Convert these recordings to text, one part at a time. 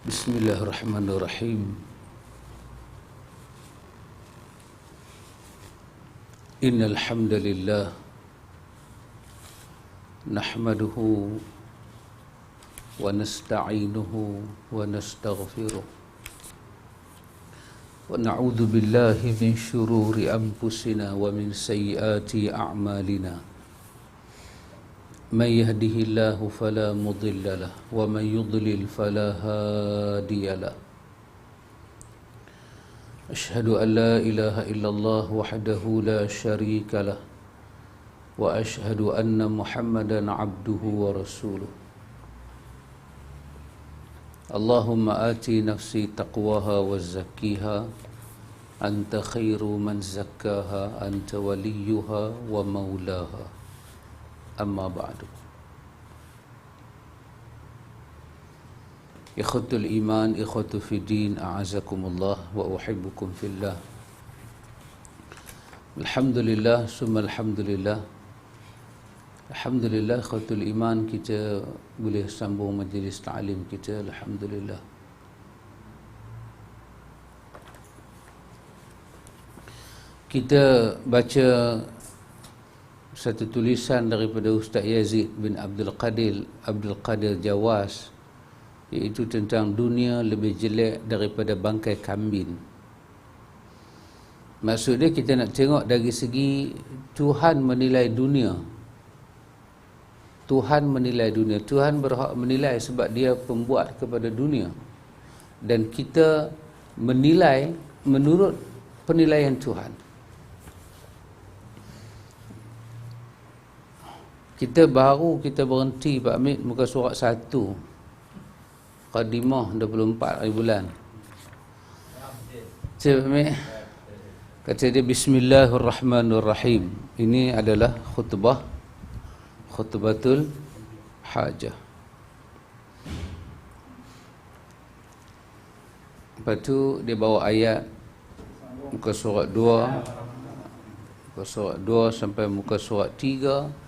Bismillahirrahmanirrahim. Innal hamdalillah nahmaduhu wa nasta'inuhu wa nastaghfiruh wa na'udzu billahi min shururi anfusina wa min sayyiati a'malina. Man yahdihillahu fala mudilla lahu wa man yudlil fala hadiya lahu. Ashhadu an la ilaha illallah wahdahu la syarika lah wa ashhadu anna Muhammadan abduhu wa rasuluh. Allahumma ati nafsi taqwaha wa zakkiha anta khairu man zakkaha anta waliyuha wa maulaha. Amma ba'du. Ikhwatul iman, ikhwatu fi din, a'azakumullah wa uhibbukum fillah. Alhamdulillah, summa alhamdulillah. Alhamdulillah, ikhwatul iman, kita boleh sambung majlis ta'lim kita, alhamdulillah. Kita baca satu tulisan daripada Ustaz Yazid bin Abdul Qadir Jawas, iaitu tentang dunia lebih jelek daripada bangkai kambing. Maksudnya kita nak tengok dari segi Tuhan menilai dunia. Tuhan menilai dunia. Tuhan berhak menilai sebab dia pembuat kepada dunia. Dan kita menilai menurut penilaian Tuhan. Kita berhenti Pak Amir muka surat 1 Qadimah 24 hari bulan. Cik Pak Amir kata dia Bismillahirrahmanirrahim. Ini adalah khutbatul hajah. Lepas tu dia bawa ayat muka surat 2 sampai muka surat 3.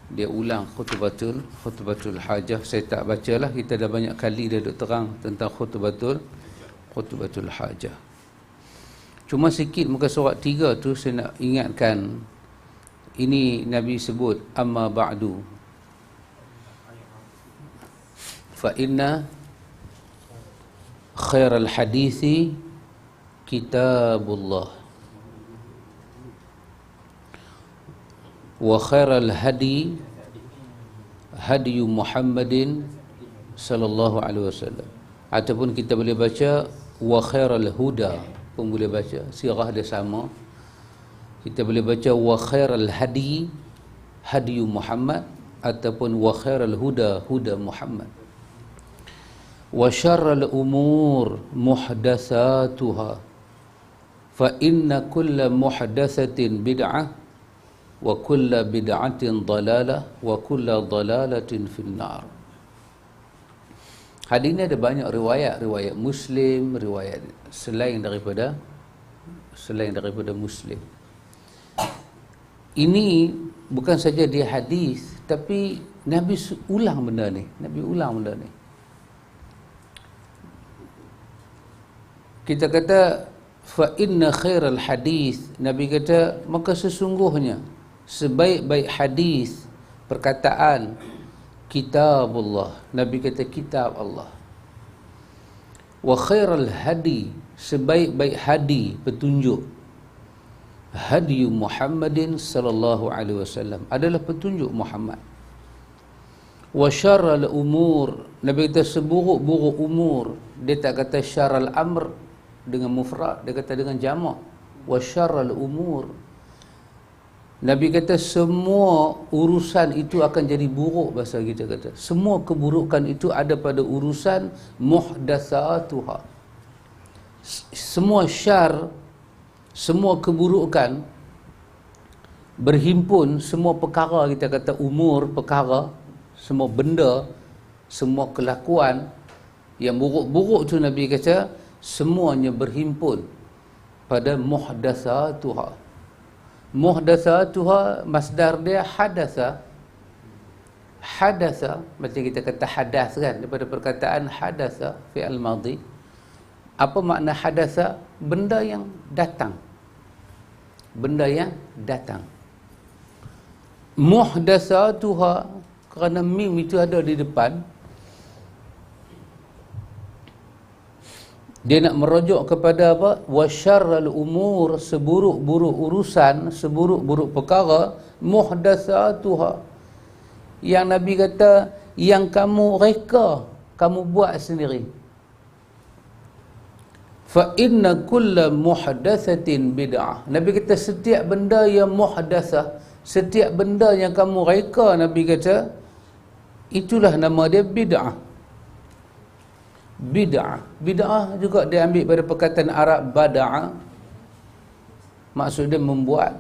Dia ulang khutbatul hajah. Saya tak bacalah, kita dah banyak kali dia duk terang tentang khutbatul hajah. Cuma sikit muka surat 3 tu saya nak ingatkan, ini Nabi sebut amma ba'du fa inna khairal hadithi kitabullah wa khairal hadi hadi Muhammadin sallallahu alaihi wasallam. Ataupun kita boleh baca wa khairal huda pun boleh baca, sirah dia sama. Kita boleh baca wa khairal hadi hadi Muhammad ataupun wa khairal huda huda Muhammad. Wa syarral umur muhdatsatuha fa inna kulla muhdatsatin bid'ah wa kulla bid'atin dalalah wa kulla dalalatin finnar. Hadis ini ada banyak riwayat Muslim, riwayat selain daripada Muslim. Ini bukan saja dia hadis, tapi Nabi ulang benda ni. Kita kata fa inna khairal hadis, Nabi kata maka sesungguhnya sebaik-baik hadis, perkataan, kitabullah. Nabi kata kitab Allah. Wa khairal hadi, sebaik-baik hadi, petunjuk, hadi Muhammadin sallallahu alaihi wasallam, adalah petunjuk Muhammad. Wa syarral umur, Nabi kata seburuk-buruk umur. Dia tak kata syarral amr dengan mufrad, dia kata dengan jamak. Wa syarral umur, Nabi kata semua urusan itu akan jadi buruk. Bahasa kita kata semua keburukan itu ada pada urusan muhdatsatuha. Semua syar, semua keburukan berhimpun, semua perkara, kita kata umur, perkara, semua benda, semua kelakuan yang buruk-buruk tu, Nabi kata semuanya berhimpun pada muhdatsatuha. Muhdatsatuha masdar dia hadatsa. Hadatha, macam kita kata hadas kan, daripada perkataan hadatha fi'al madhi. Apa makna hadatha? Benda yang datang. Benda yang datang. Muhdatsatuha, kerana mim itu ada di depan, dia nak merujuk kepada apa? Wa syarrul umur, seburuk-buruk urusan, seburuk-buruk perkara, muhdatsatuha. Yang Nabi kata, yang kamu reka, kamu buat sendiri. Fa inna kulla muhdatsatin bid'ah. Nabi kata setiap benda yang muhdatsah, setiap benda yang kamu reka, Nabi kata, itulah nama dia bid'ah. Bid'ah. Bid'ah juga dia ambil pada perkataan Arab bada'a. Maksud dia membuat,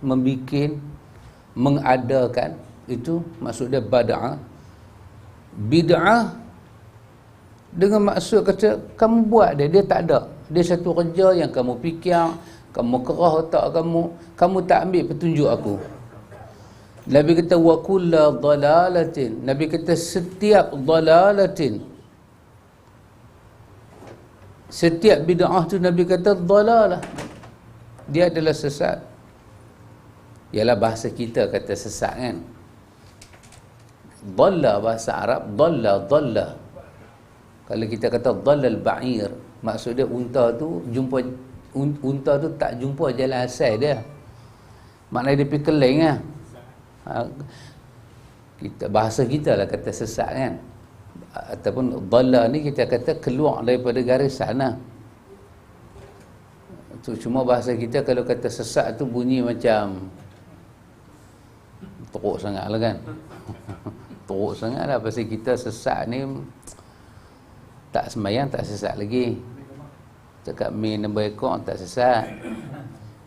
membikin, mengadakan. Itu maksud dia bada'a. Bid'ah dengan maksud kata kamu buat dia tak ada. Dia satu kerja yang kamu fikir, kamu kerah otak kamu tak ambil petunjuk aku. Nabi kata wa kullu dhalalatin. Nabi kata setiap dhalalatin, setiap bid'ah tu Nabi kata dhalalah. Dia adalah sesat. Ialah bahasa kita kata sesat kan. Dhalla bahasa Arab, dhalla. Kalau kita kata dhallal ba'ir, maksud dia unta tu tak jumpa jalan asal dia. Maknanya dia pergi keling lah. Bahasa kita lah kata sesat kan. Ataupun dhalla ni kita kata keluar daripada garis sana. Tu cuma bahasa kita kalau kata sesat tu bunyi macam teruk sangat lah kan. Teruk sangat lah. Pasal kita sesat ni tak sembahyang tak sesat lagi. Cakap main nombor ekor tak sesat.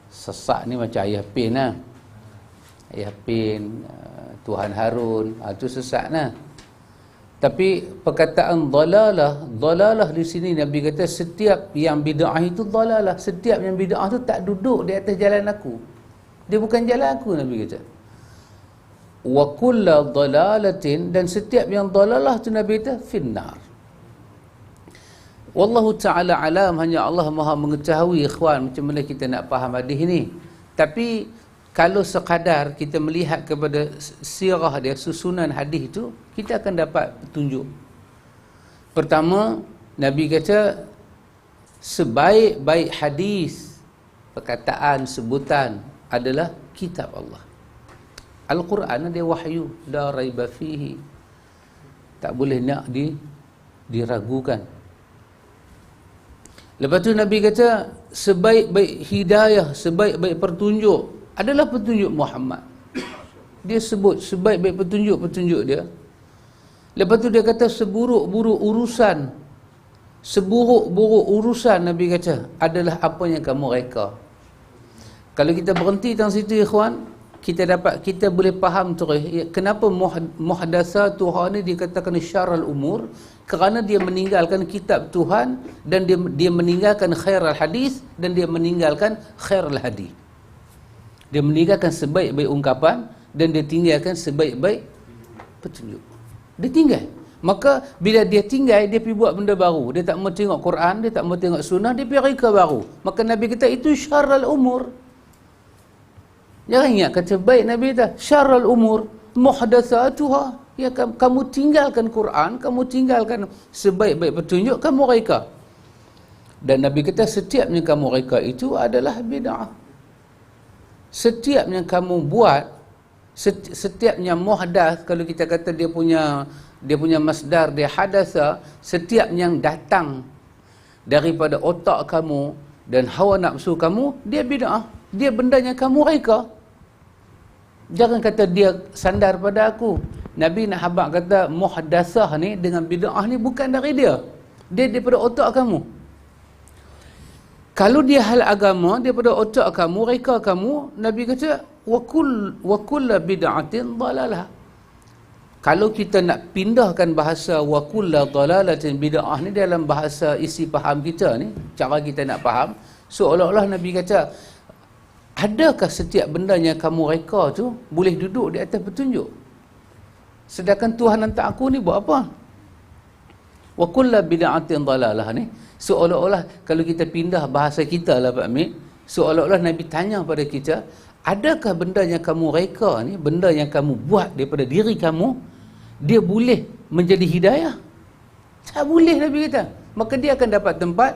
Sesat ni macam Ayah Pin lah. Ayah Pin, Tuhan Harun, tu sesat lah. Tapi perkataan dhalalah di sini Nabi kata setiap yang bid'ah itu dhalalah. Setiap yang bid'ah tu tak duduk di atas jalan aku. Dia bukan jalan aku, Nabi kata. Wa kullu dhalalatin, dan setiap yang dhalalah tu Nabi kata finnar. Wallahu ta'ala alam, hanya Allah Maha mengetahui ikhwan macam mana kita nak faham hadis ni. Tapi kalau sekadar kita melihat kepada sirah dia, susunan hadis itu, kita akan dapat petunjuk. Pertama, Nabi kata sebaik-baik hadis, perkataan, sebutan adalah kitab Allah. Al-Quran dia wahyu, la raiba fihi. Tak boleh nak diragukan. Lepas tu Nabi kata sebaik-baik hidayah, sebaik-baik pertunjuk adalah petunjuk Muhammad. Dia sebut sebaik-baik petunjuk dia. Lepas tu dia kata seburuk-buruk urusan Nabi kata adalah apa yang kamu reka. Kalau kita berhenti dalam situ ikhwan, kita boleh faham terus kenapa muhdatsatuha ni dikatakan syarrul umur, kerana dia meninggalkan kitab Tuhan, dan dia meninggalkan khairul hadis, dan dia meninggalkan khairul hadi. Dia meninggalkan sebaik-baik ungkapan, dan dia tinggalkan sebaik-baik petunjuk. Dia tinggal. Maka bila dia tinggal, dia pergi buat benda baru. Dia tak mau tengok Quran, dia tak mau tengok sunnah, dia pergi reka baru. Maka Nabi kata itu syarrul umur. Jangan ingat kata baik Nabi kata syarrul umur muhdatsatuha. Ya, kamu tinggalkan Quran, kamu tinggalkan sebaik-baik petunjuk, kamu reka. Dan Nabi kata setiap yang kamu reka itu adalah bid'ah. Setiap yang kamu buat, setiap yang muhdath, kalau kita kata dia punya masdar, dia hadatha, setiap yang datang daripada otak kamu dan hawa nafsu kamu, dia bid'ah. Dia benda yang kamu reka. Jangan kata dia sandar pada aku. Nabi nak habaq kata muhdatsah ni dengan bid'ah ni bukan dari dia. Dia daripada otak kamu. Kalau dia hal agama daripada otak kamu, reka kamu, Nabi kata wa kullu bid'atin dhalalah. Kalau kita nak pindahkan bahasa wa kullu dhalalatin bid'ah ni dalam bahasa isi faham kita ni, cara kita nak faham, seolah-olah Nabi kata adakah setiap benda yang kamu reka tu boleh duduk di atas petunjuk? Sedangkan Tuhan hantar aku ni buat apa? Wa kullu bid'atin dalalah ni, seolah-olah kalau kita pindah bahasa kita lah Pak Amir, seolah-olah Nabi tanya pada kita, adakah benda yang kamu reka ni, benda yang kamu buat daripada diri kamu, dia boleh menjadi hidayah? Tak boleh, Nabi kata. Maka dia akan dapat tempat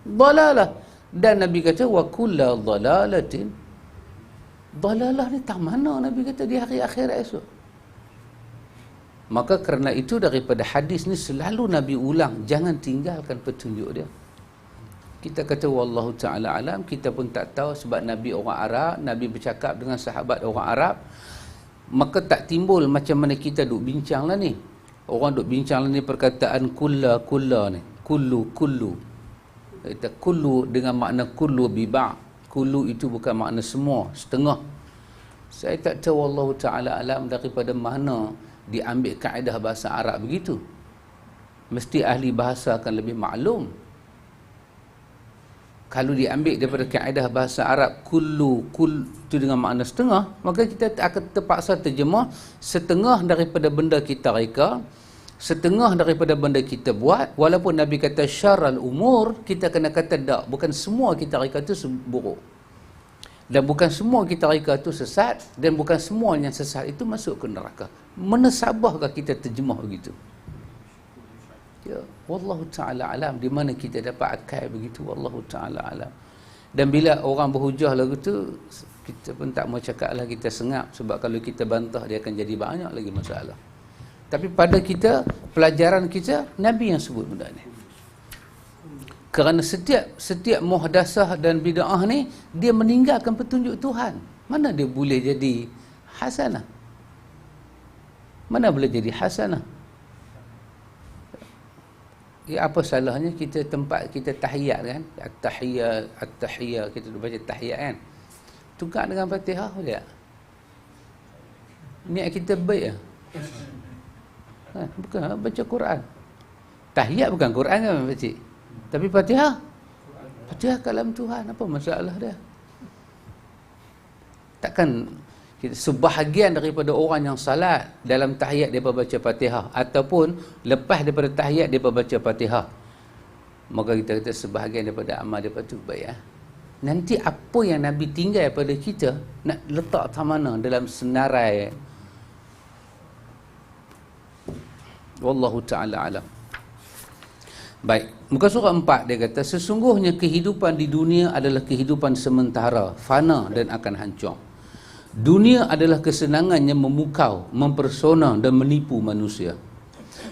dalalah. Dan Nabi kata wa kullu dalalatin, dalalah ni tak mana Nabi kata di hari akhirat esok. Maka kerana itu daripada hadis ni selalu Nabi ulang, jangan tinggalkan petunjuk dia. Kita kata wallahu ta'ala alam, kita pun tak tahu sebab Nabi orang Arab, Nabi bercakap dengan sahabat orang Arab, maka tak timbul macam mana kita duk bincang lah ni. Orang duk bincang lah ni perkataan kulla ni, kullu. Kita kullu dengan makna kullu biba'. Kullu itu bukan makna semua, setengah. Saya tak tahu wallahu ta'ala alam daripada mana diambil kaedah bahasa Arab begitu. Mesti ahli bahasa akan lebih maklum. Kalau diambil daripada kaedah bahasa Arab kul itu dengan makna setengah, maka kita akan terpaksa terjemah setengah daripada benda kita reka, setengah daripada benda kita buat. Walaupun Nabi kata syarrul umur, kita kena kata tak, bukan semua kita reka itu buruk, dan bukan semua kita reka itu sesat, dan bukan semua yang sesat itu masuk ke neraka. Menasabahkah kita terjemah begitu? Ya, wallahu ta'ala alam, di mana kita dapat akal begitu, wallahu ta'ala alam. Dan bila orang berhujah lagu tu, kita pun tak mau cakap lah, kita sengap, sebab kalau kita bantah dia akan jadi banyak lagi masalah. Tapi pada kita, pelajaran kita, Nabi yang sebut benda ni. Kerana setiap muhdasah dan bid'ah ni, dia meninggalkan petunjuk Tuhan. Mana dia boleh jadi hasanah? Mana boleh jadi hasanah? Ya, apa salahnya kita tempat kita tahiyat kan? At-tahiyat, kita baca tahiyat kan? Tukar dengan Fatihah boleh tak? Niat kita baik lah. Bukan baca Quran. Tahiyat bukan Quran kan pakcik? Tapi Fatihah kalam Tuhan, apa masalah dia? Takkan sebahagian daripada orang yang salat dalam tahiyat dia baca Fatihah, ataupun lepas daripada tahiyat dia baca Fatihah, maka kita kata sebahagian daripada amal dia tu baik. Nanti apa yang Nabi tinggal pada kita nak letak tak mana dalam senarai. Wallahu ta'ala alam. Baik, muka surat 4 dia kata, sesungguhnya kehidupan di dunia adalah kehidupan sementara, fana dan akan hancur. Dunia adalah kesenangan yang memukau, mempersona dan menipu manusia.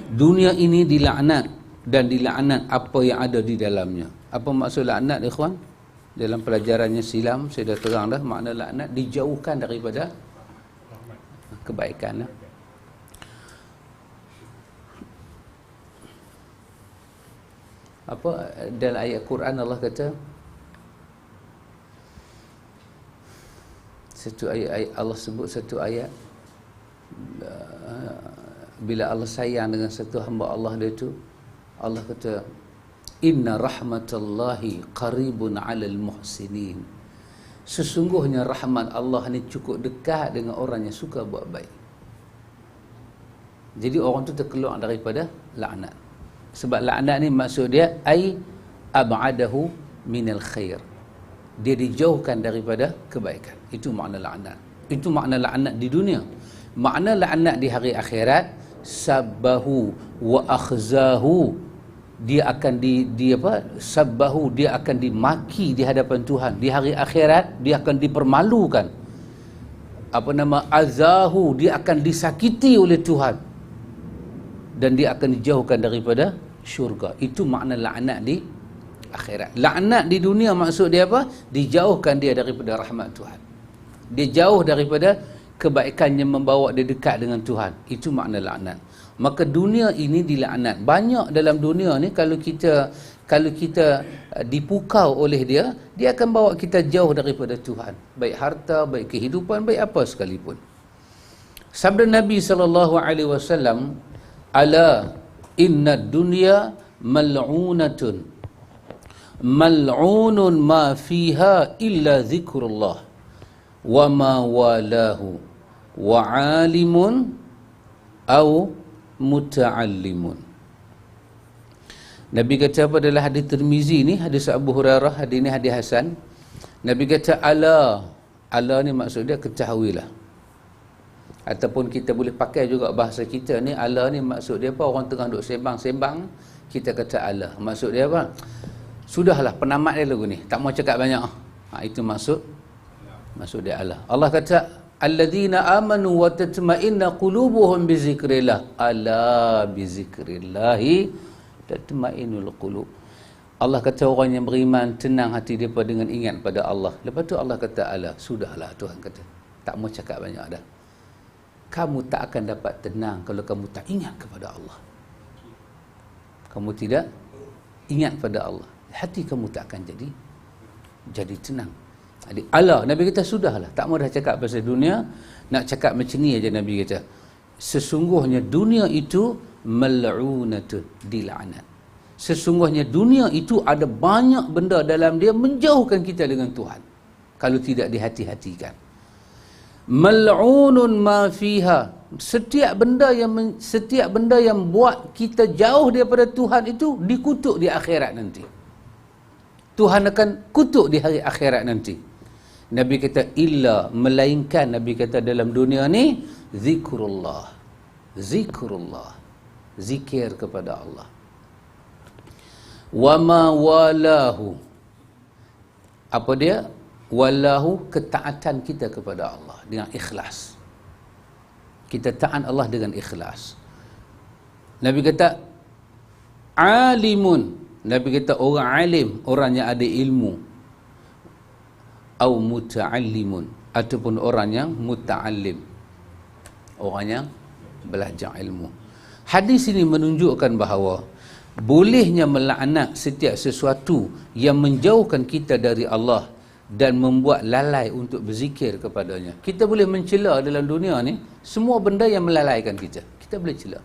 Dunia ini dilaknat dan dilaknat apa yang ada di dalamnya. Apa maksud laknat, ikhwan? Dalam pelajarannya silam saya dah terang dah makna laknat, dijauhkan daripada kebaikan. Apa dalam ayat Quran Allah kata, satu ayat Allah sebut satu ayat, bila Allah sayang dengan satu hamba Allah dia tu, Allah kata inna rahmatallahi qaribun 'alal muhsinin. Sesungguhnya rahmat Allah ni cukup dekat dengan orang yang suka buat baik. Jadi orang tu terkeluar daripada laknat. Sebab laknat ni maksud dia ai ab'adahu minal khair. Dia dijauhkan daripada kebaikan. Itu makna laknat. Itu makna laknat di dunia. Makna laknat di hari akhirat, sabbahu wa akhzahu, dia akan sabbahu, dia akan dimaki di hadapan Tuhan. Di hari akhirat dia akan dipermalukan. Azahu, dia akan disakiti oleh Tuhan. Dan dia akan dijauhkan daripada syurga. Itu makna laknat di akhirat. Laknat di dunia maksud dia apa? Dijauhkan dia daripada rahmat Tuhan. Dia jauh daripada kebaikan yang membawa dia dekat dengan Tuhan. Itu makna laknat. Maka dunia ini dilaknat. Banyak dalam dunia ni kalau kita dipukau oleh dia, dia akan bawa kita jauh daripada Tuhan. Baik harta, baik kehidupan, baik apa sekalipun. Sabda Nabi SAW, ala inna dunya mal'unatun mal'unun ma fiha illa zikrullah wa ma walahu wa alimun au muta'allimun. Nabi kata apa dalam hadis Tirmizi ni, hadis Abu Hurairah, hadis ni hadis hasan. Nabi kata ala ni maksud dia ketahuilah. Ataupun kita boleh pakai juga bahasa kita ni, ala ni maksud dia apa? Orang tengah duk sembang-sembang, kita kata ala. Maksud dia apa? Sudahlah, penamat dia lagu ni, tak mau cakap banyak. Itu maksud dia ala. Allah kata alladzina amanu wa tatma'inna qulubuhum bi zikrillah. Ala bi zikrillahi tatma'innul qulub. Allah kata orang yang beriman tenang hati depa dengan ingat pada Allah. Lepas tu Allah kata ala, sudahlah Tuhan kata. Tak mau cakap banyak dah. Kamu tak akan dapat tenang kalau kamu tak ingat kepada Allah. Kamu tidak ingat pada Allah, hati kamu tak akan jadi tenang. Jadi ala, Nabi kata sudahlah, tak mau dah cakap pasal dunia, nak cakap macam ni aja. Nabi kata sesungguhnya dunia itu mal'unatun, dilaknat. Sesungguhnya dunia itu ada banyak benda dalam dia menjauhkan kita dengan Tuhan kalau tidak dihati-hatikan. Mal'unun ma fiha, setiap benda yang buat kita jauh daripada Tuhan itu dikutuk di akhirat nanti. Tuhan akan kutuk di hari akhirat nanti. Nabi kata illa, melainkan Nabi kata dalam dunia ni zikrullah, zikir kepada Allah. Wa ma walahu, apa dia? Walahu, ketaatan kita kepada Allah dengan ikhlas. Kita taat Allah dengan ikhlas. Nabi kata alimun, Nabi kata orang alim, orang yang ada ilmu. Au muta'allimun, ataupun orang yang muta'allim, orang yang belajar ilmu. Hadis ini menunjukkan bahawa bolehnya melaknat setiap sesuatu yang menjauhkan kita dari Allah dan membuat lalai untuk berzikir kepadanya. Kita boleh mencela dalam dunia ni semua benda yang melalaikan kita. Kita boleh cela.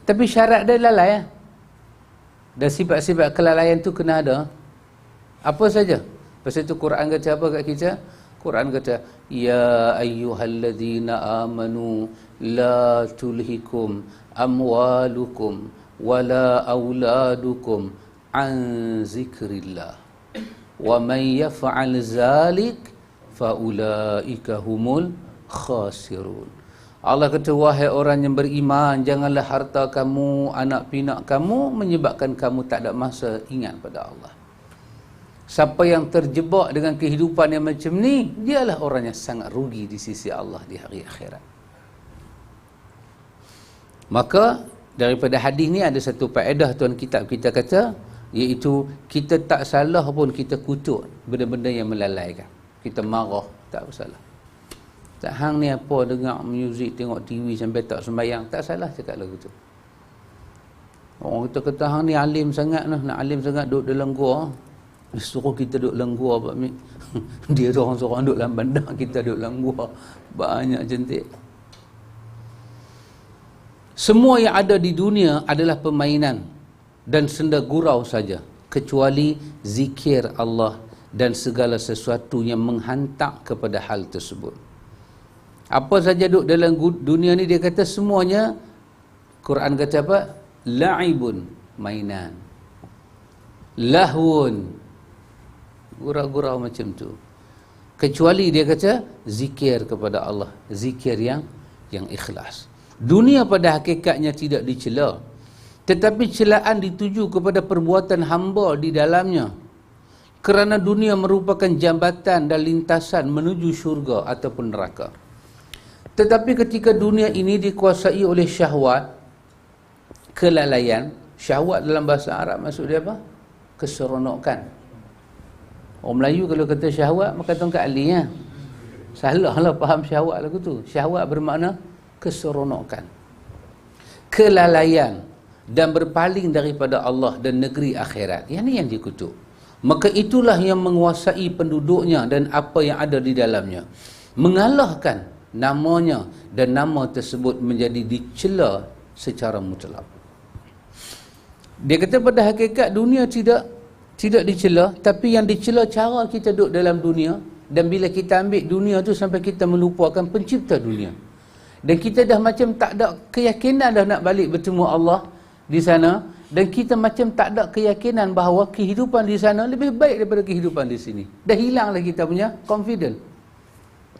Tapi syarat dia lalai. Dan sifat-sifat kelalaian tu kena ada. Apa saja. Pasal itu Quran kata apa kat kita? Quran kata, ya ayyuhalladzina amanu la tulhikum amwalukum wala auladukum an zikrillah. Wa man yaf'al zalik fa ulaika humul khasirun. Allah kata, wahai orang yang beriman, janganlah harta kamu, anak pinak kamu menyebabkan kamu tak ada masa ingat pada Allah. Siapa yang terjebak dengan kehidupan yang macam ni, dialah orang yang sangat rugi di sisi Allah di hari akhirat. Maka daripada hadis ni ada satu faedah tuan kitab kita kata, iaitu kita tak salah pun kita kutuk benda-benda yang melalaikan. Kita marah, tak salah. Tak hang ni apa dengar muzik, tengok TV sampai tak sembahyang, tak salah cakap lagu tu. Orang kata hang ni alim sangat lah, nak alim sangat duduk dalam gua. Suruh kita duduk dalam gua Pak Mik. Dia seorang duduk dalam bandar, kita duduk dalam gua. Banyak cantik. Semua yang ada di dunia adalah permainan dan senda gurau saja, kecuali zikir Allah dan segala sesuatu yang menghantar kepada hal tersebut. Apa saja duduk dalam dunia ni, dia kata semuanya, Quran kata apa? La'ibun, mainan. Lahwun, gurau-gurau macam tu. Kecuali dia kata zikir kepada Allah, zikir yang ikhlas. Dunia pada hakikatnya tidak dicela, tetapi celaan dituju kepada perbuatan hamba di dalamnya, kerana dunia merupakan jambatan dan lintasan menuju syurga ataupun neraka. Tetapi ketika dunia ini dikuasai oleh syahwat, kelalaian, syahwat dalam bahasa Arab maksud dia apa? Keseronokan. Orang Melayu kalau kata syahwat, maka tuan kat Ali ya. Salahlah faham syahwat lagu tu. Syahwat bermakna keseronokan, kelalaian, dan berpaling daripada Allah dan negeri akhirat. Yang ni yang dikutuk. Maka itulah yang menguasai penduduknya dan apa yang ada di dalamnya, mengalahkan namanya, dan nama tersebut menjadi dicela secara mutlak. Dia kata pada hakikat dunia tidak dicela, tapi yang dicela cara kita duduk dalam dunia, dan bila kita ambil dunia tu sampai kita melupakan pencipta dunia. Dan kita dah macam tak ada keyakinan dah nak balik bertemu Allah di sana. Dan kita macam tak ada keyakinan bahawa kehidupan di sana lebih baik daripada kehidupan di sini. Dah hilanglah kita punya confident.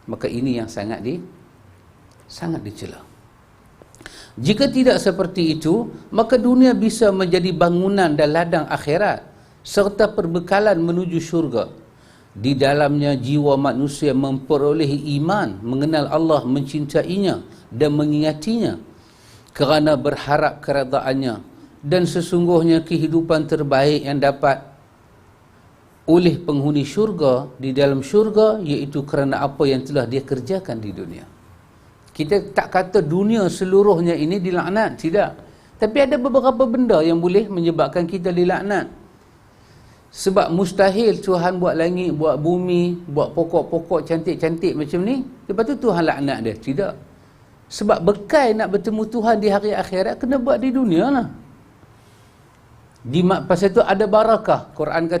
Maka ini yang sangat dicela. Jika tidak seperti itu, maka dunia bisa menjadi bangunan dan ladang akhirat serta perbekalan menuju syurga. Di dalamnya jiwa manusia memperolehi iman, mengenal Allah, mencintainya dan mengingatinya kerana berharap keredaannya, dan sesungguhnya kehidupan terbaik yang dapat oleh penghuni syurga di dalam syurga iaitu kerana apa yang telah dia kerjakan di dunia. Kita tak kata dunia seluruhnya ini dilaknat, tidak. Tapi ada beberapa benda yang boleh menyebabkan kita dilaknat. Sebab mustahil Tuhan buat langit, buat bumi, buat pokok-pokok cantik-cantik macam ni, lepas tu Tuhan laknat dia. Tidak. Sebab bekal nak bertemu Tuhan di hari akhirat kena buat di dunia lah. Pasal tu ada barakah. Quran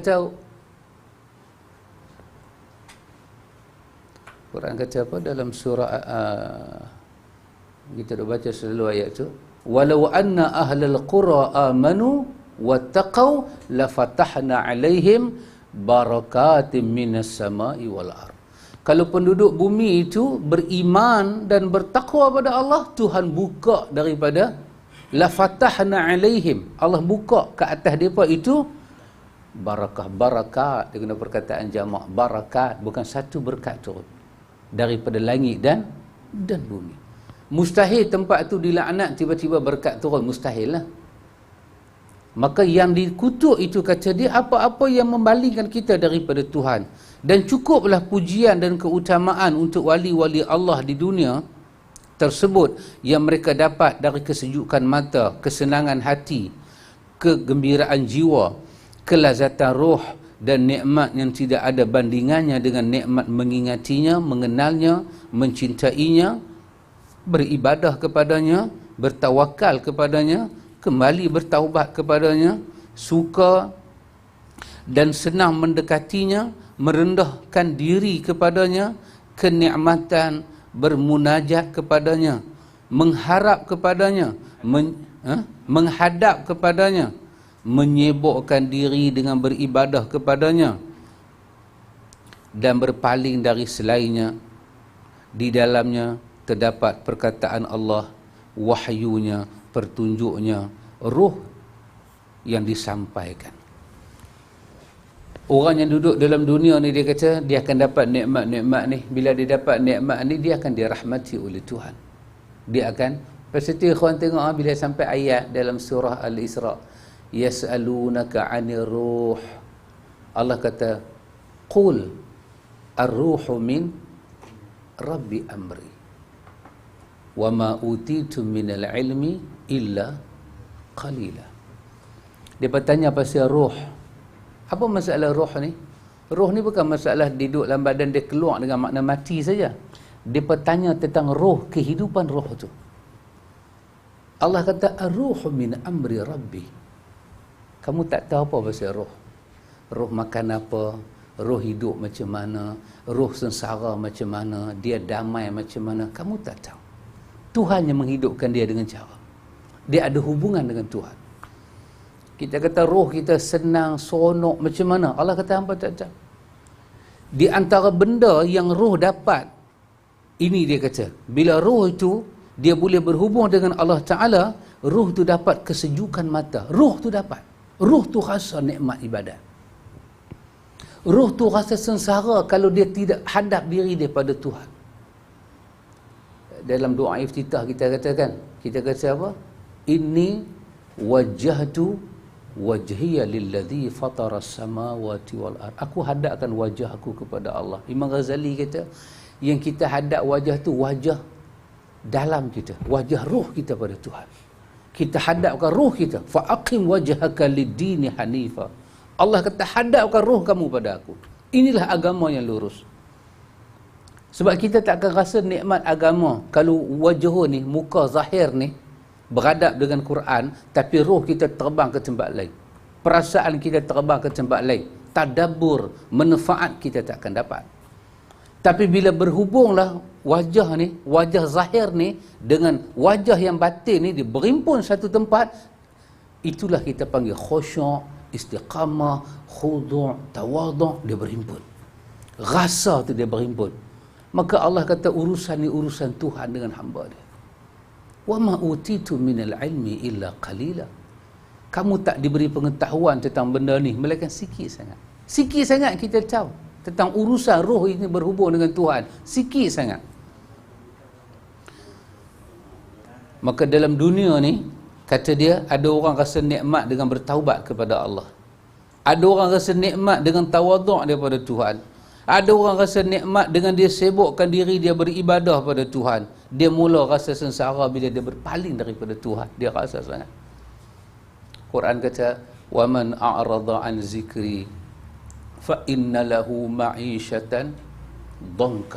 kata apa dalam surah kita dah baca selalu ayat tu, walau anna ahlal qura amanu wattaqau lafatahna alaihim barakatim minas samai wal ard. Kalau penduduk bumi itu beriman dan bertakwa pada Allah, Tuhan buka daripada lafatahna alaihim, Allah buka ke atas mereka itu barakah. Barakat, dia guna perkataan jamak, barakat, bukan satu berkat turun daripada langit dan bumi. Mustahil tempat itu dilaknat tiba-tiba berkat turun, mustahil lah. Maka yang dikutuk itu kata dia apa-apa yang membalingkan kita daripada Tuhan. Dan cukuplah pujian dan keutamaan untuk wali-wali Allah di dunia tersebut yang mereka dapat dari kesejukan mata, kesenangan hati, kegembiraan jiwa, kelazatan roh dan nikmat yang tidak ada bandingannya dengan nikmat mengingatinya, mengenalnya, mencintainya, beribadah kepadanya, bertawakal kepadanya, kembali bertaubat kepadanya, suka dan senang mendekatinya, merendahkan diri kepadanya, kenikmatan bermunajat kepadanya, mengharap kepadanya, menghadap kepadanya, menyibukkan diri dengan beribadah kepadanya dan berpaling dari selainnya. Di dalamnya terdapat perkataan Allah, wahyunya, pertunjuknya, ruh yang disampaikan. Orang yang duduk dalam dunia ni, dia kata dia akan dapat nikmat-nikmat ni. Bila dia dapat nikmat ni, dia akan dirahmati oleh Tuhan. Dia akan, pasal tu ikhwan tengok bila sampai ayat dalam surah Al-Isra, yas'alunaka 'anir ruh, Allah kata qul ar-ruhu min rabbi amri wa ma utitum minal ilmi illa qalila. Dia bertanya pasal roh. Apa masalah roh ni? Roh ni bukan masalah duduk dalam badan dia keluar dengan makna mati saja. Dia bertanya tentang roh, kehidupan roh tu. Allah kata ar-ruhu min amri rabbi. Kamu tak tahu apa pasal roh. Roh makan apa, roh hidup macam mana, roh sengsara macam mana, dia damai macam mana, kamu tak tahu. Tuhan yang menghidupkan dia dengan cara. Dia ada hubungan dengan Tuhan. Kita kata roh kita senang, seronok macam mana, Allah kata hampa tak tahu. Di antara benda yang roh dapat, ini dia kata, bila roh itu dia boleh berhubung dengan Allah Ta'ala, roh tu dapat kesejukan mata. Roh tu dapat. Roh tu rasa nikmat ibadat. Roh tu rasa sengsara kalau dia tidak hadap diri daripada Tuhan. Dalam doa iftitah kita katakan, kita kata apa? Inni wajjahtu wajhiya lilladhi fatara samawati wal ard. Aku hadapkan wajah aku kepada Allah. Imam Ghazali kata, yang kita hadap wajah tu wajah dalam kita, wajah roh kita pada Tuhan. Kita hadapkan roh kita, fa aqim wajhaka lid-dini hanifa. Allah kata hadapkan roh kamu pada aku. Inilah agama yang lurus. Sebab kita tak akan rasa nikmat agama kalau wajah ni, muka zahir ni beradab dengan Quran, tapi roh kita terbang ke tempat lain, perasaan kita terbang ke tempat lain, tadabbur, manfaat kita tak akan dapat. Tapi bila berhubunglah wajah ni, wajah zahir ni dengan wajah yang batin ni dia berimpun satu tempat, itulah kita panggil khusyuk, istiqamah, khudu', tawadhu', dia berimpun. Rasa tu dia berimpun. Maka Allah kata urusan ni urusan Tuhan dengan hamba dia. Wa ma utitu minal ilmi illa qalila. Kamu tak diberi pengetahuan tentang benda ni melainkan sikit sangat. Sikit sangat kita tahu tentang urusan roh ini berhubung dengan Tuhan. Sikit sangat. Maka dalam dunia ni, kata dia, ada orang rasa nikmat dengan bertaubat kepada Allah. Ada orang rasa nikmat dengan tawaduk daripada Tuhan. Ada orang rasa nikmat dengan dia sibukkan diri dia beribadah pada Tuhan. Dia mula rasa sengsara bila dia berpaling daripada Tuhan. Dia rasa sangat. Quran kata, وَمَنْ أَعْرَضَ عَنْ ذِكْرِي فَإِنَّ لَهُ مَعِيشَةً ضَنْكَ.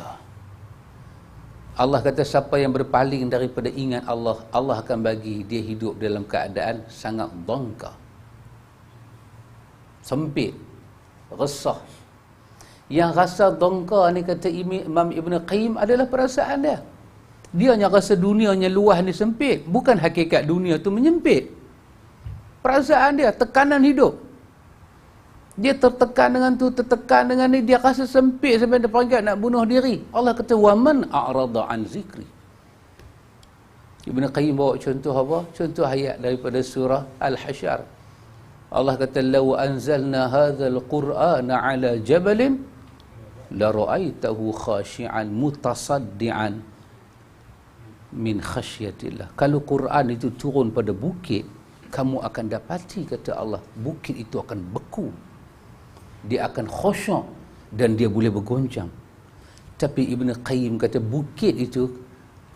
Allah kata siapa yang berpaling daripada ingat Allah, Allah akan bagi dia hidup dalam keadaan sangat dhanka, sempit, resah. Yang rasa dhanka ni, kata Imam Ibn Qayyim, adalah perasaan dia. Dia hanya rasa dunianya luas ni sempit, bukan hakikat dunia tu menyempit. Perasaan dia, tekanan hidup. Dia tertekan dengan tu, tertekan dengan ni, dia rasa sempit sampai dia peringkat nak bunuh diri. Allah kata, وَمَنْ أَعْرَضَ عَنْ ذِكْرِ. Ibn Qayyim bawa contoh apa? Contoh ayat daripada surah Al-Hasyr. Allah kata, لَوْ أَنْزَلْنَا هَذَا الْقُرْآنَ عَلَى جَبَلٍ لَرَأَيْتَهُ خَاشِعًا مُتَصَدِّعًا مِنْ خَشْيَةِ اللَّهِ. Kalau Quran itu turun pada bukit, kamu akan dapati, kata Allah, bukit itu akan beku. Dia akan khusyuk dan dia boleh bergoncang. Tapi Ibn Qayyim kata bukit itu,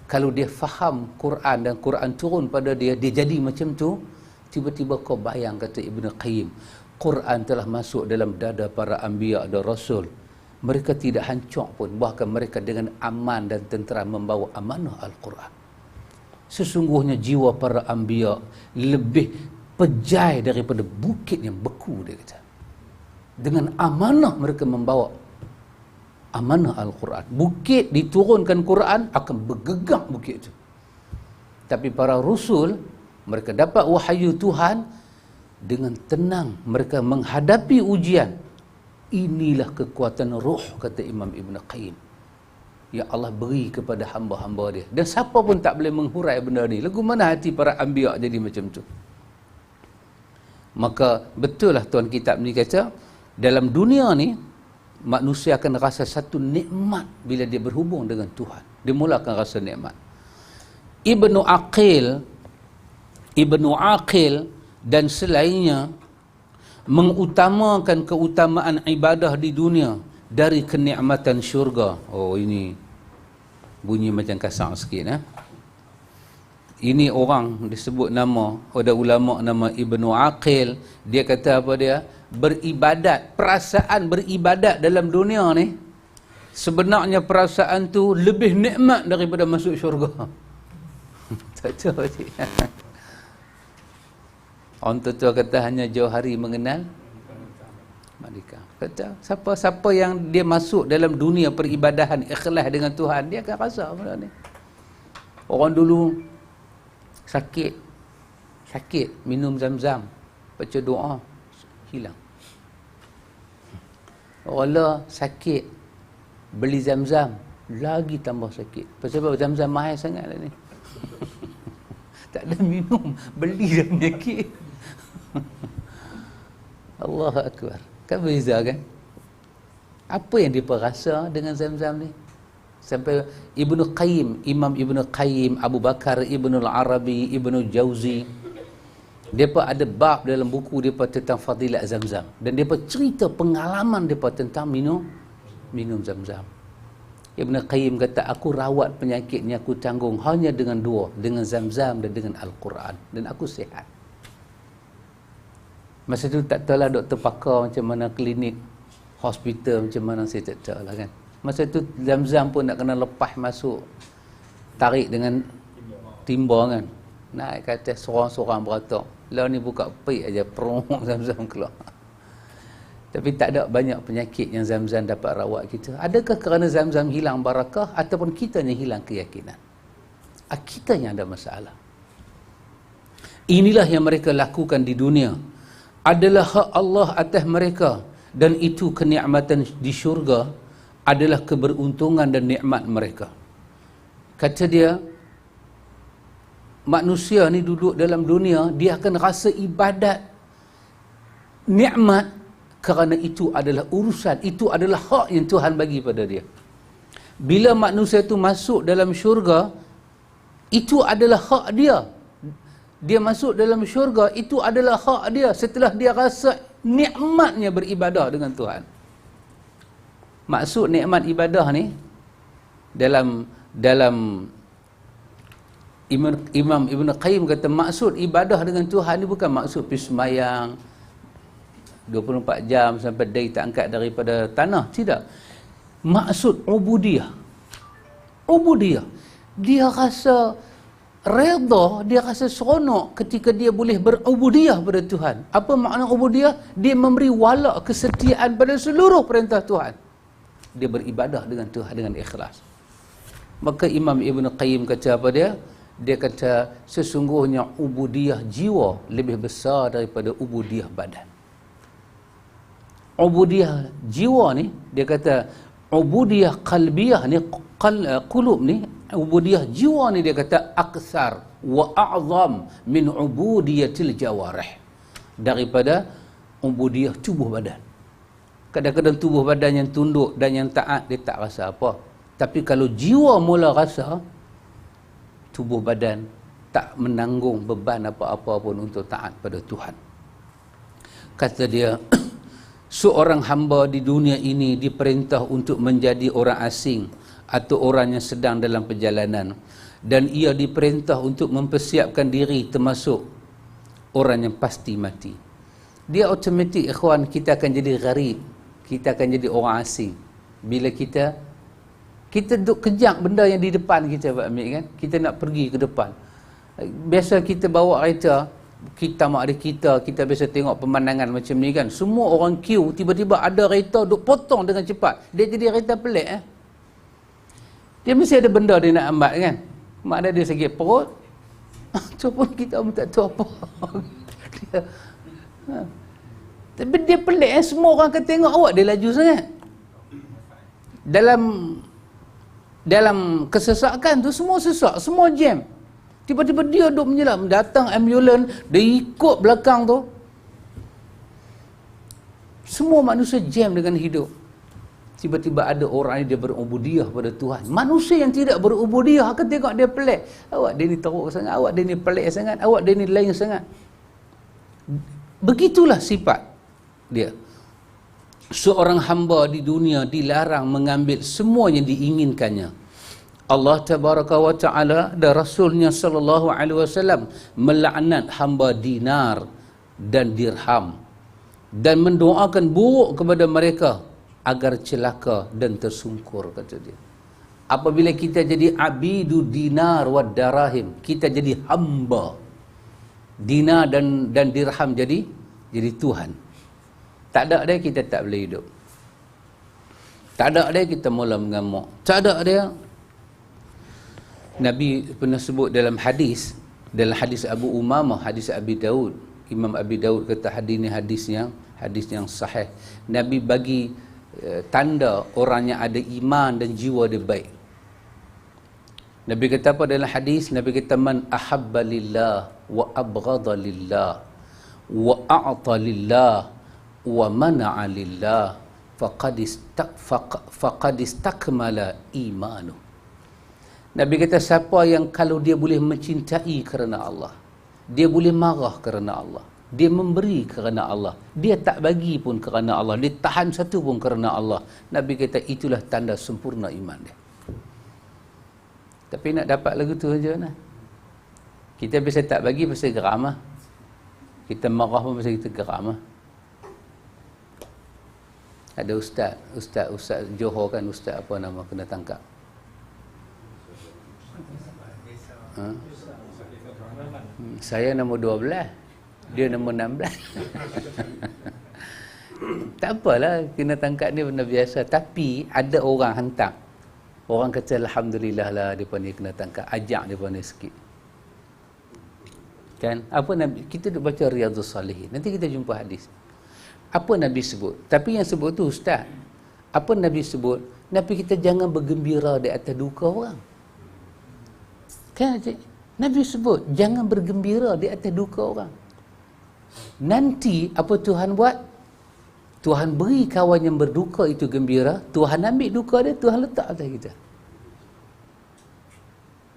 kalau dia faham Quran dan Quran turun pada dia, dia jadi macam tu. Tiba-tiba kau bayang, kata Ibn Qayyim, Quran telah masuk dalam dada para anbiya dan rasul. Mereka tidak hancur pun, bahkan mereka dengan aman dan tentera membawa amanah Al-Quran. Sesungguhnya jiwa para anbiya lebih pejai daripada bukit yang beku, dia kata. Dengan amanah mereka membawa amanah Al-Quran. Bukit diturunkan Quran, akan bergerak bukit itu. Tapi para rasul, mereka dapat wahyu Tuhan dengan tenang. Mereka menghadapi ujian. Inilah kekuatan roh, kata Imam Ibn Qayyim, yang Allah beri kepada hamba-hamba dia. Dan siapa pun tak boleh menghurai benda ni. Lagu mana hati para anbiya jadi macam tu. Maka betul lah tuan kitab ni kata, dalam dunia ni manusia akan rasa satu nikmat bila dia berhubung dengan Tuhan. Dia mula akan rasa nikmat. Ibnu Aqil dan selainnya mengutamakan keutamaan ibadah di dunia dari kenikmatan syurga. Oh, ini bunyi macam kasar sikit. Ini orang disebut nama, ada ulama nama Ibnu Aqil. Dia kata apa dia? Beribadat, perasaan beribadat dalam dunia ni, sebenarnya perasaan tu lebih nikmat daripada masuk syurga. Tak tahu cik. Orang tua kata hanya jauh hari mengenal merdeka. Kata siapa yang dia masuk dalam dunia peribadahan ikhlas dengan Tuhan, dia akan rasa benda ni. Orang dulu sakit minum zam-zam, baca doa, hilang. Orang lah sakit beli zam-zam, lagi tambah sakit. Pasal apa? Zam-zam mahal sangat lah ni. Tak ada minum, beli dah penyakit. Allahu Akbar. Kan beza kan? Apa yang dia rasa dengan zam-zam ni? Sampai Ibnu Qayyim, Imam Ibnu Qayyim, Abu Bakar Ibnu Al-Arabi, Ibnu Jauzi, mereka ada bab dalam buku mereka tentang fadilat zam-zam. Dan mereka cerita pengalaman mereka tentang minum zam-zam. Ibn Qayyim kata, aku rawat penyakit ni, aku tanggung hanya dengan dua, dengan zam-zam dan dengan Al-Quran. Dan aku sihat. Masa tu tak tahu lah doktor pakar macam mana, klinik, hospital macam mana, saya tak tahu lah kan. Masa tu zam-zam pun nak kena lepas masuk, tarik dengan timba kan. Naik ke atas, sorang-sorang beratok. Lalu ni buka pik aja, perung zam-zam keluar. Tapi tak ada banyak penyakit yang Zam-Zam dapat rawat kita. Adakah kerana Zam-Zam hilang barakah ataupun kitanya hilang keyakinan? Kitanya ada masalah. Inilah yang mereka lakukan di dunia. Adalah hak Allah atas mereka, dan itu kenikmatan di syurga adalah keberuntungan dan nikmat mereka. Kata dia, manusia ni duduk dalam dunia, dia akan rasa ibadat, nikmat, kerana itu adalah urusan, itu adalah hak yang Tuhan bagi pada dia. Bila manusia itu masuk dalam syurga, itu adalah hak dia. Dia masuk dalam syurga, itu adalah hak dia setelah dia rasa nikmatnya beribadah dengan Tuhan. Maksud nikmat ibadah ni, dalam Imam Ibn Qayyim kata, maksud ibadah dengan Tuhan ni bukan maksud pergi sembahyang 24 jam sampai dai tak angkat daripada tanah. Tidak. Maksud ubudiyah. Ubudiyah. Dia rasa redha, dia rasa seronok ketika dia boleh berubudiyah pada Tuhan. Apa makna ubudiyah? Dia memberi wala' kesetiaan pada seluruh perintah Tuhan. Dia beribadah dengan Tuhan dengan ikhlas. Maka Imam Ibn Qayyim kata apa dia? Dia kata sesungguhnya ubudiyah jiwa lebih besar daripada ubudiyah badan. Ubudiyah jiwa ni, dia kata ubudiyah qalbiyah ni, qulub ni, ubudiyah jiwa ni dia kata aksar wa a'zam min ubudiyatil jawarih, daripada ubudiyah tubuh badan. Kadang-kadang tubuh badan yang tunduk dan yang taat dia tak rasa apa, tapi kalau jiwa mula rasa, tubuh badan tak menanggung beban apa-apa pun untuk taat pada Tuhan. Kata dia, seorang hamba di dunia ini diperintah untuk menjadi orang asing atau orang yang sedang dalam perjalanan, dan ia diperintah untuk mempersiapkan diri termasuk orang yang pasti mati. Dia automatik, ikhwan, kita akan jadi gharib, kita akan jadi orang asing bila kita duk kejak benda yang di depan kita, Pak Amir, kan? Kita nak pergi ke depan. Biasa kita bawa kereta, kita mak ada kita biasa tengok pemandangan macam ni, kan? Semua orang queue, tiba-tiba ada kereta duk potong dengan cepat. Dia jadi kereta pelik, Dia mesti ada benda dia nak ambil, kan? Mak ada dia sakit perut. Tu pun kita pun tak tahu apa. Tapi dia pelik, semua orang akan tengok awak dia laju sangat. Dalam kesesakan tu semua sesak, semua jam. Tiba-tiba dia duk menyelam, datang ambulans, dia ikut belakang tu. Semua manusia jam dengan hidup. Tiba-tiba ada orang yang dia berubudiyah pada Tuhan. Manusia yang tidak berubudiyah akan tengok dia pelik. Awak dia ni teruk sangat, awak dia ni pelik sangat, awak dia ni lain sangat. Begitulah sifat dia. Seorang hamba di dunia dilarang mengambil semua yang diinginkannya. Allah Tabaraka wa Ta'ala dan Rasulnya Sallallahu Alaihi Wasallam melaknat hamba dinar dan dirham dan mendoakan buruk kepada mereka agar celaka dan tersungkur, kata dia. Apabila kita jadi abidu dinar wa darahim, kita jadi hamba. Dinar dan dirham jadi Tuhan. Tak ada dia, kita tak boleh hidup. Tak ada dia, kita mula mengamuk. Tak ada dia. Nabi pernah sebut dalam hadis Abu Umamah, hadis Abi Daud. Imam Abi Daud kata hadis yang sahih. Nabi bagi tanda orang yang ada iman dan jiwa dia baik. Nabi kata apa dalam hadis? Nabi kata, man ahabba lillah wa abghadha lillah wa a'ta lillah wa mana'a lillah faqad istakmala imanu. Nabi kata, siapa yang kalau dia boleh mencintai kerana Allah, dia boleh marah kerana Allah, dia memberi kerana Allah, dia tak bagi pun kerana Allah, dia tahan satu pun kerana Allah, Nabi kata itulah tanda sempurna iman dia. Tapi nak dapat lagu tu aja nah. Kita biasa tak bagi pasal geram ah. Kita marah pun pasal kita geram ah. Ada ustaz Johor, kan, ustaz apa nama kena tangkap. Saya nombor 12, dia nombor 16. Tak apalah, kena tangkap ni benda biasa. Tapi ada orang hantar. Orang kata alhamdulillah lah depa ni kena tangkap, ajak depa ni sikit. Kan? Apa Nabi, kita duk baca Riyadhus Salihin. Nanti kita jumpa hadis. Apa Nabi sebut? Tapi yang sebut tu ustaz. Apa Nabi sebut? Nabi kita jangan bergembira di atas duka orang. Kan? Nabi sebut jangan bergembira di atas duka orang. Nanti apa Tuhan buat? Tuhan beri kawan yang berduka itu gembira, Tuhan ambil duka dia, Tuhan letak atas kita.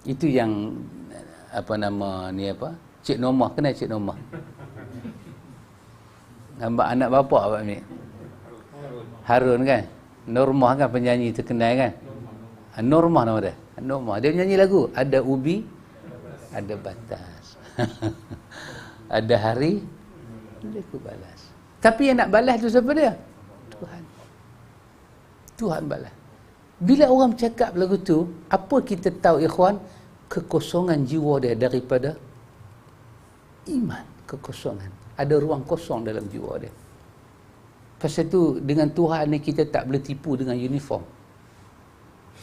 Itu yang apa nama ni apa? Cik Nomah, kenal Cik Nomah? Nampak anak bapa apa ni? Harun kan? Normah kan penyanyi terkenal kan? Normah nama dia. Normah. Dia nyanyi lagu, ada ubi, ada batas. Ada hari, dia ku balas. Tapi yang nak balas tu siapa dia? Tuhan. Tuhan balas. Bila orang cakap lagu tu, apa kita tahu ikhwan? Kekosongan jiwa dia daripada iman. Kekosongan. Ada ruang kosong dalam jiwa dia. Pasal tu dengan Tuhan ni kita tak boleh tipu dengan uniform.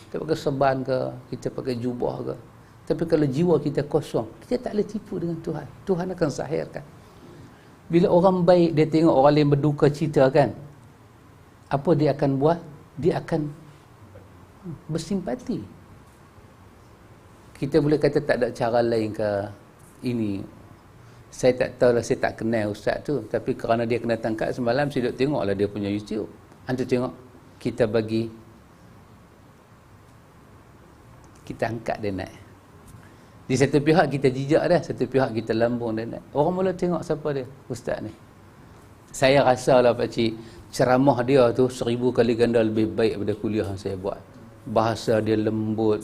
Kita pakai serban ke, kita pakai jubah ke. Tapi kalau jiwa kita kosong, kita tak boleh tipu dengan Tuhan. Tuhan akan zahirkan. Bila orang baik, dia tengok orang lain berduka cita kan, apa dia akan buat? Dia akan bersimpati. Kita boleh kata tak ada cara lain ke ini. Saya tak tahu lah, saya tak kenal ustaz tu. Tapi kerana dia kena tangkap semalam, saya duduk tengoklah dia punya YouTube. Antu tengok, kita bagi, kita angkat dia naik. Di satu pihak kita jijak dah, satu pihak kita lambung dia naik. Orang mula tengok siapa dia, ustaz ni. Saya rasa lah pakcik, ceramah dia tu 1000 kali ganda lebih baik daripada kuliah yang saya buat. Bahasa dia lembut.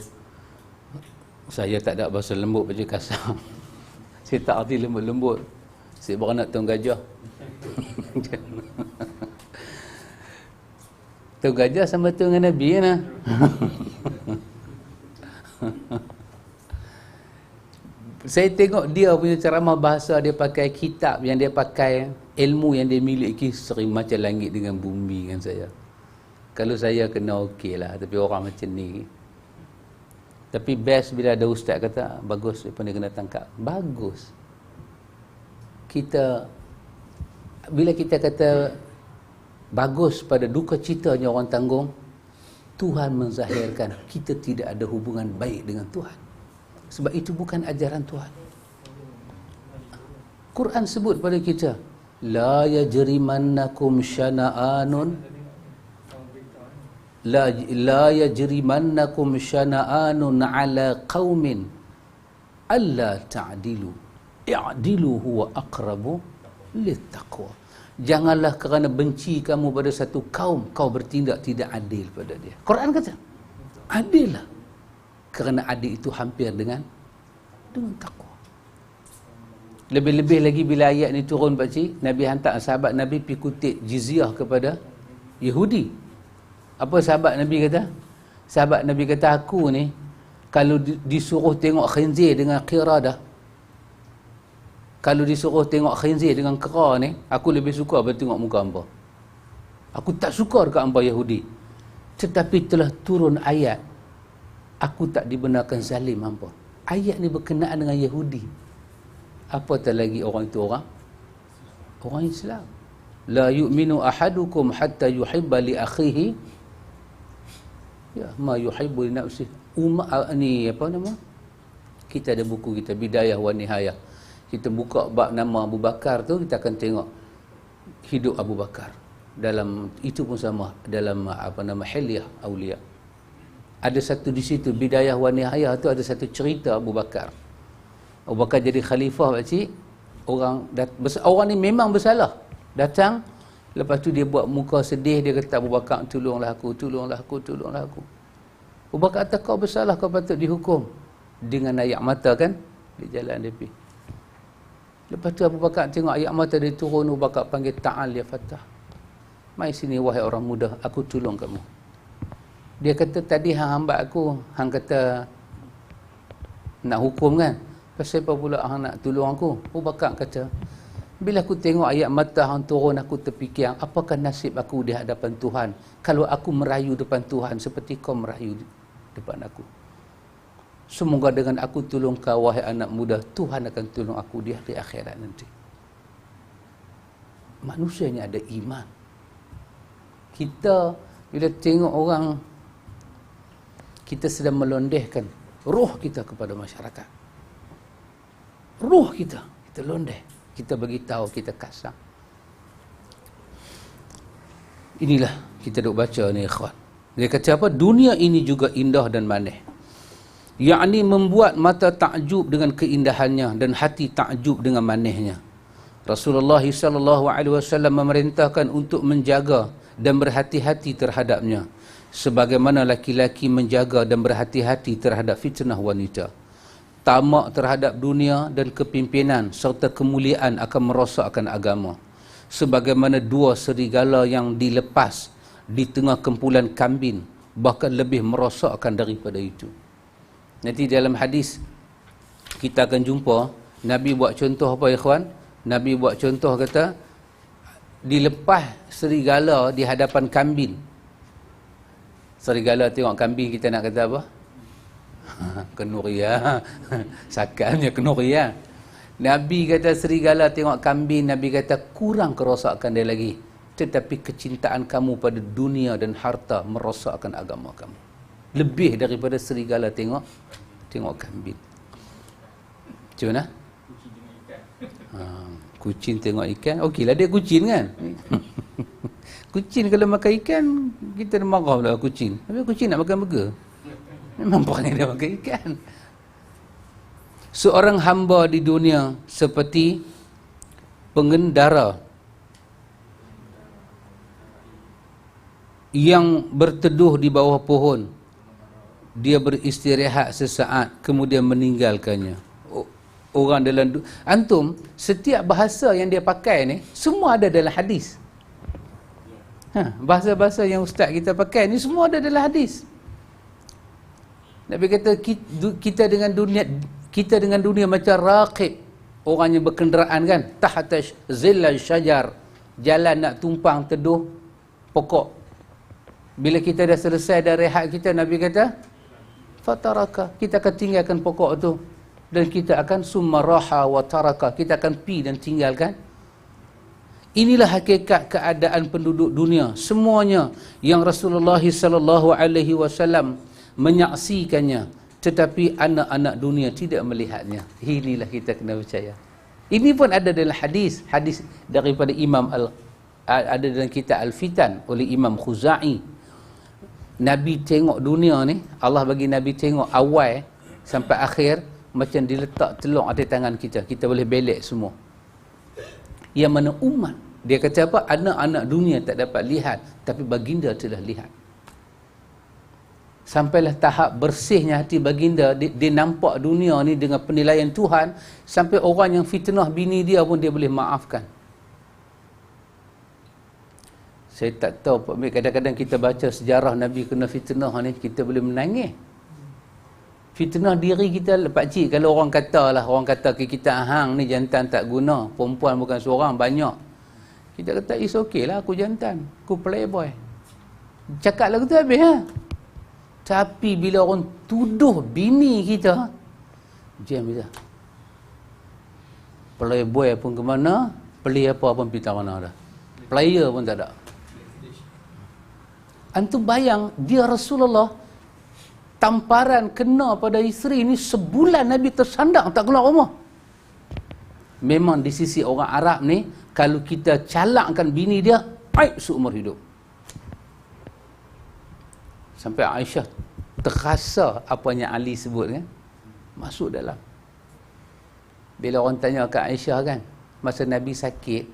Saya tak ada bahasa lembut, pakcik, kasar. Saya tak arti lembut-lembut. Saya beranak tuan gajah. Tuan gajah sama tu dengan Nabi kan? Saya tengok dia punya ceramah bahasa, dia pakai kitab yang dia pakai, ilmu yang dia miliki sering macam langit dengan bumi kan saya. Kalau saya kena okey lah, tapi orang macam ni. Tapi best bila ada ustaz kata, bagus, dia kena tangkap. Bagus. Bila kita kata bagus pada duka citanya orang tanggung, Tuhan menzahirkan kita tidak ada hubungan baik dengan Tuhan. Sebab itu bukan ajaran Tuhan. Quran sebut pada kita, la yajrimannakum syana'anun la yajrimannakum syana'anun ala qaumin alla ta'dilu i'dilu huwa aqrabu littaqwa. Janganlah kerana benci kamu pada satu kaum, kau bertindak tidak adil pada dia. Quran kata, adil lah. Kerana adil itu hampir dengan takwa. Lebih-lebih lagi bila ayat ni turun pakcik, Nabi hantar sahabat Nabi pergi kutip jizyah kepada Yahudi. Apa sahabat Nabi kata? Sahabat Nabi kata, aku ni kalau disuruh tengok khinzir dengan qiradah, kalau disuruh tengok khinzir dengan kera ni, aku lebih suka daripada tengok muka hangpa. Aku tak suka dekat hangpa Yahudi. Tetapi telah turun ayat, aku tak dibenarkan zalim hangpa. Ayat ni berkenaan dengan Yahudi. Apatah lagi orang itu orang Islam. La yu'minu ahadukum hatta yuhibba li akhihi ya ma yuhibbu li nafsihi. Ni apa nama? Kita ada buku kita Bidayah wa Nihayah. Kita buka bab nama Abu Bakar tu, kita akan tengok hidup Abu Bakar. Dalam itu pun sama dalam apa nama Hilyah Aulia. Ada satu di situ Bidayah wa Nihayah tu ada satu cerita Abu Bakar. Abu Bakar jadi khalifah pakcik. Orang ni memang bersalah. Datang, lepas tu dia buat muka sedih, dia kata, Abu Bakar, tolonglah aku, tolonglah aku, tolonglah aku. Abu Bakar kata, kau bersalah, kau patut dihukum. Dengan air mata kan, di jalan dia pergi. Lepas tu Abu Bakar tengok air mata dia turun, Abu Bakar panggil, Ta'al ya Fatah. Mai sini wahai orang muda, aku tolong kamu. Dia kata, tadi hang hambat aku, hang kata nak hukum kan? Pasal apa pula hang nak tolong aku? Abu Bakar kata, Bila aku tengok ayat mata hang turun, aku terfikir, apakah nasib aku di hadapan Tuhan kalau aku merayu depan Tuhan seperti kau merayu depan aku. Semoga dengan aku tolong kau, wahai anak muda, Tuhan akan tolong aku di hari akhirat nanti. Manusia ni ada iman. Kita bila tengok orang, kita sedang melondehkan roh kita kepada masyarakat. Roh kita londeh. Kita bagi tahu, kita kasar. Inilah kita duk baca ni, ikhwan. Dia kata apa? Dunia ini juga indah dan manis. Yakni membuat mata takjub dengan keindahannya dan hati takjub dengan manisnya. Rasulullah SAW memerintahkan untuk menjaga dan berhati-hati terhadapnya, sebagaimana laki-laki menjaga dan berhati-hati terhadap fitnah wanita. Tamak terhadap dunia dan kepimpinan serta kemuliaan akan merosakkan agama, sebagaimana dua serigala yang dilepas di tengah kumpulan kambing, bahkan lebih merosakkan daripada itu. Nanti dalam hadis kita akan jumpa Nabi buat contoh apa, ikhwan? Nabi buat contoh, kata dilepas serigala di hadapan kambing. Serigala tengok kambing, kita nak kata apa? Kenuria. Sakannya kenuria. Nabi kata serigala tengok kambing, Nabi kata kurang kerosakan dia lagi, tetapi kecintaan kamu pada dunia dan harta merosakkan agama kamu lebih daripada serigala tengok kambing. Macam mana? Kucing tengok ikan, okeylah dia kucing kan. Kucing kalau makan ikan, kita marah pula kucing. Tapi kucing nak makan burger, memang perangai dia makan ikan. Seorang hamba di dunia seperti pengendara yang berteduh di bawah pohon. Dia beristirahat sesaat kemudian meninggalkannya. Orang dalam antum, setiap bahasa yang dia pakai ni semua ada dalam hadis. Bahasa-bahasa yang ustaz kita pakai ni semua ada dalam hadis. Nabi kata kita dengan dunia macam raqib, orang yang berkenderaan kan, tahta zillal syajar, jalan nak tumpang teduh pokok. Bila kita dah selesai dah rehat kita, Nabi kata fataraka, kita akan tinggalkan pokok tu, dan kita akan summa raha wa taraka, kita akan pi dan tinggalkan. Inilah hakikat keadaan penduduk dunia semuanya yang Rasulullah SAW menyaksikannya, tetapi anak-anak dunia tidak melihatnya. Inilah kita kena percaya. Ini pun ada dalam hadis daripada ada dalam kitab Al-Fitan oleh Imam Khuzai. Nabi tengok dunia ni, Allah bagi Nabi tengok awal sampai akhir macam diletak telur atas tangan kita. Kita boleh belek semua. Yang mana umat, dia kata apa? Anak-anak dunia tak dapat lihat, tapi baginda telah lihat. Sampailah tahap bersihnya hati baginda, dia nampak dunia ni dengan penilaian Tuhan, sampai orang yang fitnah bini dia pun dia boleh maafkan. Saya tak tahu, kadang-kadang kita baca sejarah Nabi kena fitnah ni, kita boleh menangis. Fitnah diri kita, pakcik, kalau orang kata ke kita, hang ni jantan tak guna, perempuan bukan seorang, banyak. Kita kata, it's okay lah, aku jantan, aku playboy. Cakap lagu tu habis ha? Tapi bila orang tuduh bini kita, jam kita, playboy pun ke mana, play apa pun pergi mana dah, player pun tak ada. Antum bayang, dia Rasulullah tamparan kena pada isteri ni, sebulan Nabi tersandang tak keluar rumah. Memang di sisi orang Arab ni, kalau kita calakkan bini dia, aib seumur hidup. Sampai Aisyah terasa apa yang Ali sebut kan, masuk dalam. Bila orang tanya kat Aisyah kan, masa Nabi sakit,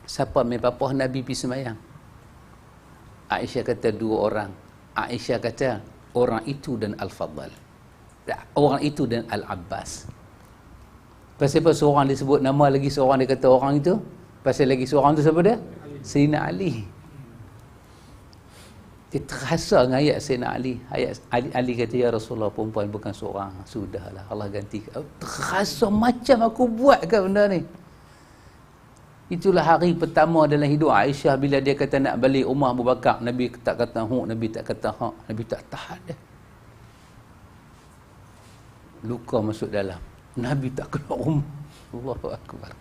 siapa main papah Nabi pergi sembahyang? Aisyah kata dua orang. Aisyah kata orang itu dan Al-Fadl, orang itu dan Al-Abbas. Pasal apa seorang disebut nama, lagi seorang dia kata orang itu, pasal lagi seorang tu siapa dia? Sayyidina Ali. Dia terasa dengan ayat Sayyidina Ali. Ayat Ali kata, ya Rasulullah, perempuan bukan seorang, sudahlah Allah ganti. Terasa macam aku buat ke benda ni. Itulah hari pertama dalam hidup Aisyah bila dia kata nak balik rumah Abu Bakar. Nabi tak kata huk, Nabi tak kata hak, Nabi tak tahan dia. Luka masuk dalam. Nabi tak keluar rumah. Allahu Akbar.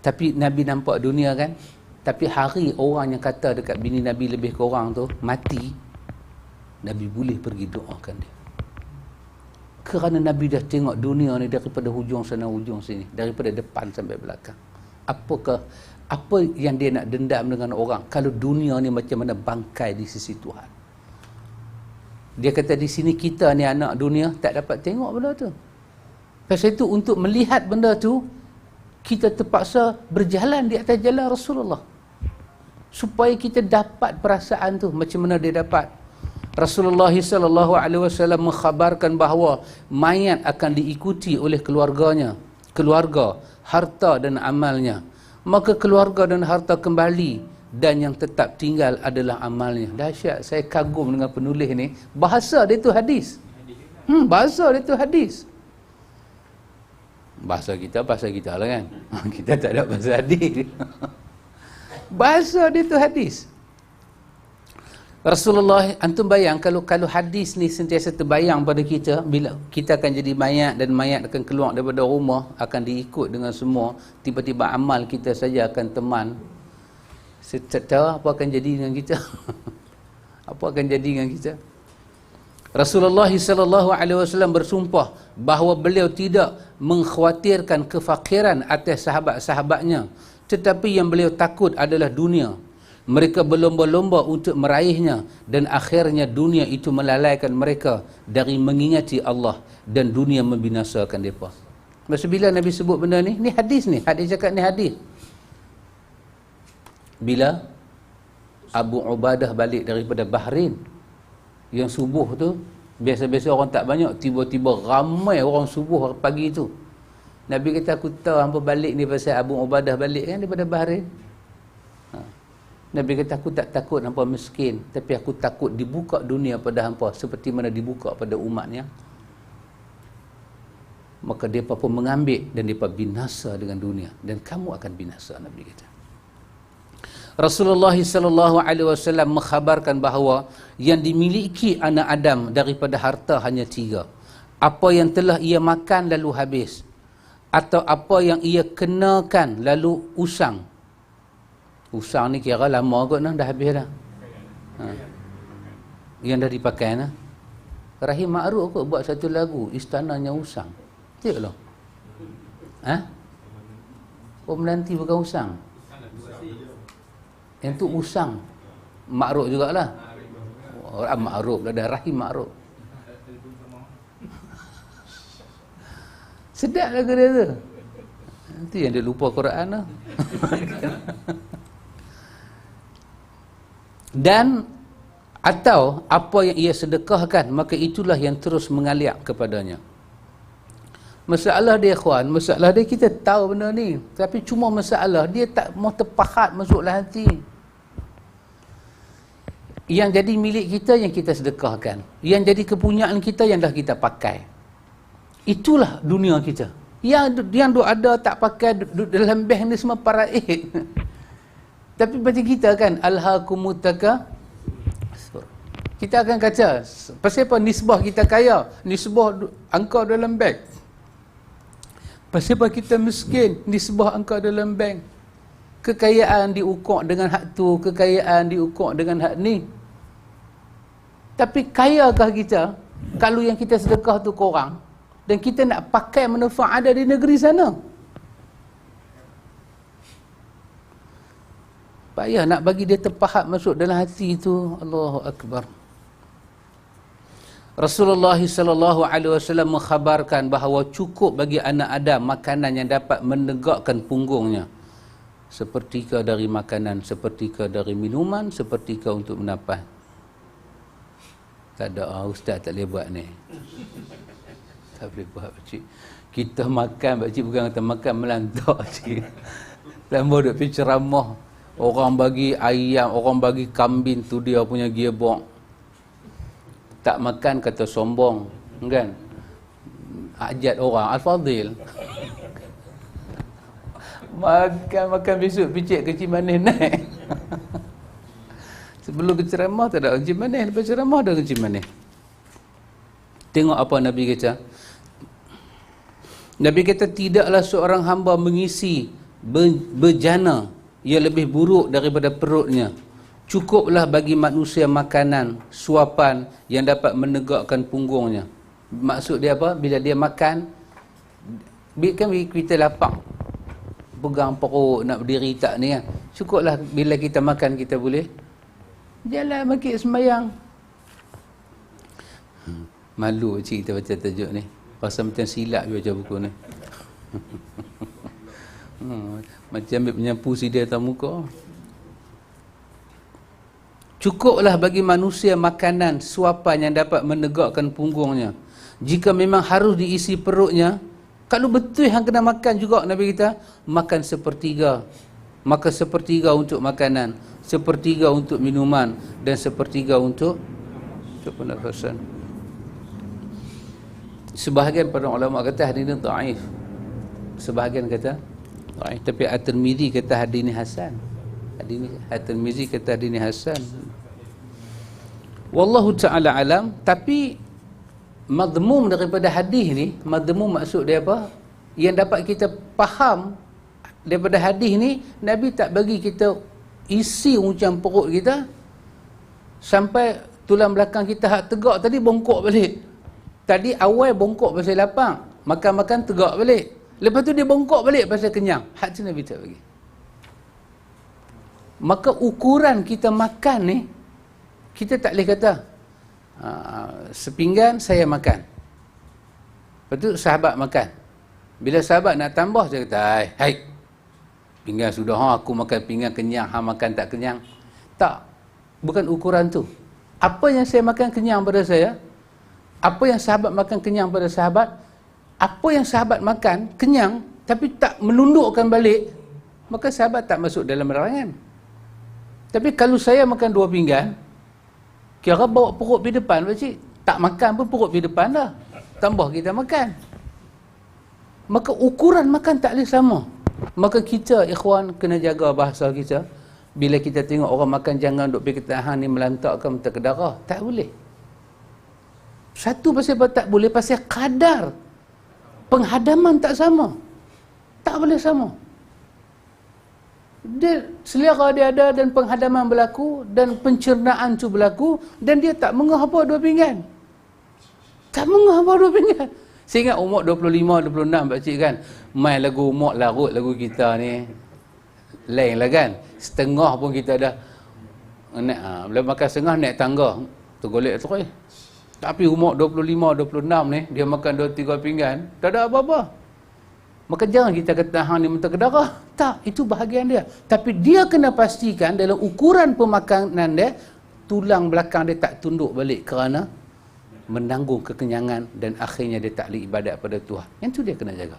Tapi Nabi nampak dunia kan? Tapi hari orang yang kata dekat bini Nabi lebih kurang tu mati, Nabi boleh pergi doakan dia. Kerana Nabi dah tengok dunia ni daripada hujung sana hujung sini, daripada depan sampai belakang. Apa yang dia nak dendam dengan orang kalau dunia ni macam mana bangkai di sisi Tuhan. Dia kata di sini kita ni anak dunia tak dapat tengok benda tu. Pasal itu untuk melihat benda tu kita terpaksa berjalan di atas jalan Rasulullah supaya kita dapat perasaan tu. Macam mana dia dapat? Rasulullah SAW mengkhabarkan bahawa mayat akan diikuti oleh keluarganya, keluarga, harta dan amalnya. Maka keluarga dan harta kembali dan yang tetap tinggal adalah amalnya. Dahsyat, saya kagum dengan penulis ni. Bahasa dia tu hadis. Bahasa dia tu hadis. Bahasa kita lah kan. Kita tak ada bahasa hadis. Bahasa dia tu hadis. Rasulullah, antum bayang kalau hadis ni sentiasa terbayang pada kita, bila kita akan jadi mayat dan mayat akan keluar daripada rumah, akan diikut dengan semua, tiba-tiba amal kita saja akan teman. Tak tahu apa akan jadi dengan kita. Apa akan jadi dengan kita? Rasulullah SAW bersumpah bahawa beliau tidak mengkhawatirkan kefakiran atas sahabat-sahabatnya, tetapi yang beliau takut adalah dunia. Mereka berlomba-lomba untuk meraihnya dan akhirnya dunia itu melalaikan mereka dari mengingati Allah dan dunia membinasakan mereka. Masa bila Nabi sebut benda ni hadis ni. Hadis cakap ni hadis. Bila Abu Ubadah balik daripada Bahrain, yang subuh tu, biasa-biasa orang tak banyak, tiba-tiba ramai orang subuh pagi tu. Nabi kata, aku tahu hampa balik ni pasal Abu Ubadah balik kan daripada Bahrain. Nabi kata, aku tak takut hampa miskin, tapi aku takut dibuka dunia pada hampa seperti mana dibuka pada umatnya. Maka mereka pun mengambil dan mereka binasa dengan dunia, dan kamu akan binasa, Nabi kata. Rasulullah SAW mengkhabarkan bahawa yang dimiliki anak Adam daripada harta hanya 3. Apa yang telah ia makan lalu habis, atau apa yang ia kenakan lalu usang. Usang ni kira lama kot dah habis dah. Yang dah dipakai nah. Rahim Ma'ruf kot buat satu lagu, Istananya Usang. Tengok loh. Oh, menanti bukan usang. Yang tu usang. Ma'ruf jugalah. Orang Ma'ruf dah ada Rahim Ma'ruf. Sedap lagu dia tu. Itu yang dia lupa Quran lah. Dan atau apa yang ia sedekahkan, maka itulah yang terus mengalir kepadanya. Masalah dia ikhwan, masalah dia kita tahu benda ni, tapi cuma masalah dia tak mau terpahat masuklah hati. Yang jadi milik kita yang kita sedekahkan, yang jadi kepunyaan kita yang dah kita pakai. Itulah dunia kita. Yang duk ada tak pakai duk dalam bank ni semua paraid. Tapi macam kita kan, alhaakumut takatsur. Kita akan kata, pasal apa nisbah kita kaya, nisbah angka dalam bank. Pasal apa kita miskin, nisbah angka dalam bank. Kekayaan diukur dengan hak tu, kekayaan diukur dengan hak ni. Tapi kayakah kita kalau yang kita sedekah tu korang dan kita nak pakai manfaat ada di negeri sana? Payah nak bagi dia terpahat masuk dalam hati itu. Allahu Akbar. Rasulullah SAW mengkhabarkan bahawa cukup bagi anak Adam makanan yang dapat menegakkan punggungnya, sepertika dari makanan, sepertika dari minuman, sepertika untuk menapas. Tak ada, ustaz tak boleh buat ni. Tak boleh buat, pakcik. Kita makan, pakcik, bukan kata makan melantak, pakcik. Lama duk pergi ceramah, orang bagi ayam, orang bagi kambing tu dia punya gearbox. Tak makan kata sombong, kan? Ajat orang Al-Fadhil. Makan besok picit kencing manis naik. Sebelum ke ceramah tak ada kencing manis, lepas ceramah ada kencing manis. Tengok apa Nabi kata. Nabi kata tidaklah seorang hamba mengisi bejana yang lebih buruk daripada perutnya. Cukuplah bagi manusia makanan, suapan yang dapat menegakkan punggungnya. Maksud dia apa? Bila dia makan, kan kita lapar, pegang perut nak berdiri tak ni kan. Cukuplah bila kita makan kita boleh jalan makik sembahyang. Malu cik kita baca tajuk ni. Pasal macam silap dia baca buku ni. Macam ambil penyapu sidai atas muka. Cukuplah bagi manusia makanan, suapan yang dapat menegakkan punggungnya. Jika memang harus diisi perutnya, kalau betul yang kena makan juga, Nabi kita makan sepertiga. Maka sepertiga untuk makanan, sepertiga untuk minuman, dan sepertiga untuk pernafasan. Sebahagian para ulama kata hadis ini dhaif. Sebahagian kata dhaif, tapi At-Tirmizi kata hadis ini hasan. At-Tirmizi kata hadis ini hasan. Wallahu ta'ala alam. Tapi madmum daripada hadis ni, madmum maksud dia apa? Yang dapat kita faham daripada hadis ni, Nabi tak bagi kita isi uncang perut kita sampai tulang belakang kita hak tegak tadi bongkok balik. Tadi awal bongkok pasal lapang, makan-makan tegak balik. Lepas tu dia bongkok balik pasal kenyang. Hak tu Nabi tak bagi. Maka ukuran kita makan ni, kita tak boleh kata sepinggan saya makan, lepas tu sahabat makan. Bila sahabat nak tambah, saya kata hai pinggan sudah, aku makan pinggan kenyang, makan tak kenyang. Tak, bukan ukuran tu. Apa yang saya makan kenyang pada saya, apa yang sahabat makan kenyang pada sahabat, apa yang sahabat makan kenyang tapi tak menundukkan balik, maka sahabat tak masuk dalam larangan. Tapi kalau saya makan 2 pinggan, kira bawa perut pergi depan, pakcik. Tak makan pun perut pergi depan dah. Tambah kita makan. Maka ukuran makan tak boleh sama. Maka kita, ikhwan, kena jaga bahasa kita. Bila kita tengok orang makan, jangan duk pergi ketahan ni melantakkan mentah ke darah. Tak boleh. Satu pasal apa tak boleh? Pasal kadar penghadaman tak sama. Tak boleh sama. Dia, selera dia ada dan penghadaman berlaku dan pencernaan tu berlaku, dan dia tak mengah apa 2 pinggan. Tak mengah apa 2 pinggan. Sehingga umur 25, 26 pakcik kan, main lagu umur larut lagu kita ni. Lain lah kan. Setengah pun kita dah naik, bila makan setengah naik tangga. Tergolek terus. Tapi umur 25, 26 ni, dia makan 2-3 pinggan, tak ada apa-apa. Maka jangan kita kata hang ni mentah ke darah. Tak, itu bahagian dia. Tapi dia kena pastikan dalam ukuran pemakanan dia, tulang belakang dia tak tunduk balik kerana menanggung kekenyangan dan akhirnya dia tak boleh ibadat pada Tuhan. Yang tu dia kena jaga.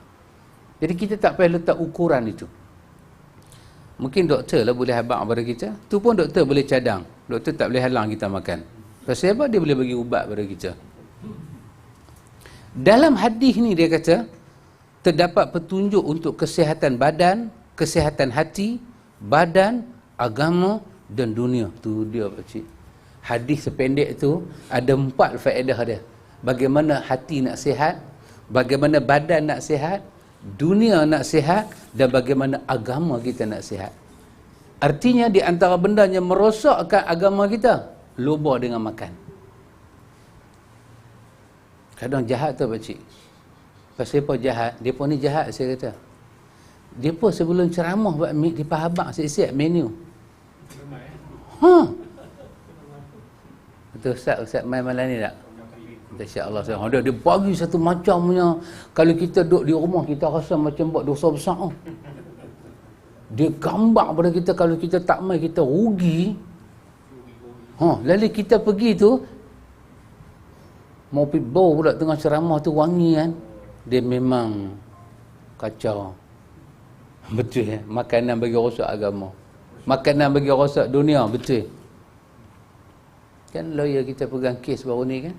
Jadi kita tak payah letak ukuran itu. Mungkin doktor lah boleh habaq pada kita. Tu pun doktor boleh cadang. Doktor tak boleh halang kita makan. Pasal apa? Dia boleh bagi ubat pada kita. Dalam hadis ni dia kata, terdapat petunjuk untuk kesihatan badan, kesihatan hati, badan, agama dan dunia. Tu dia pakcik. Hadis sependek tu ada 4 faedah dia. Bagaimana hati nak sihat, bagaimana badan nak sihat, dunia nak sihat, dan bagaimana agama kita nak sihat. Artinya di antara benda yang merosakkan agama kita, lupa dengan makan. Kadang jahat tu pakcik. Pasal apa jahat? Dia pun ni jahat, saya kata. Dia pun sebelum ceramah buat dia pahabak siap-siap menu. Betul Ustaz main malam ni tak? Insya-Allah dia bagi satu macam punya. Kalau kita duduk di rumah, kita rasa macam buat dosa besar. Dia gambar pada kita, kalau kita tak main kita rugi. Lalu kita pergi tu mau pergi bau pula tengah ceramah tu wangi kan. Dia memang kacau. Betul ya? Makanan bagi rosak agama, makanan bagi rosak dunia. Betul kan? Lawyer kita pegang kes baru ni kan,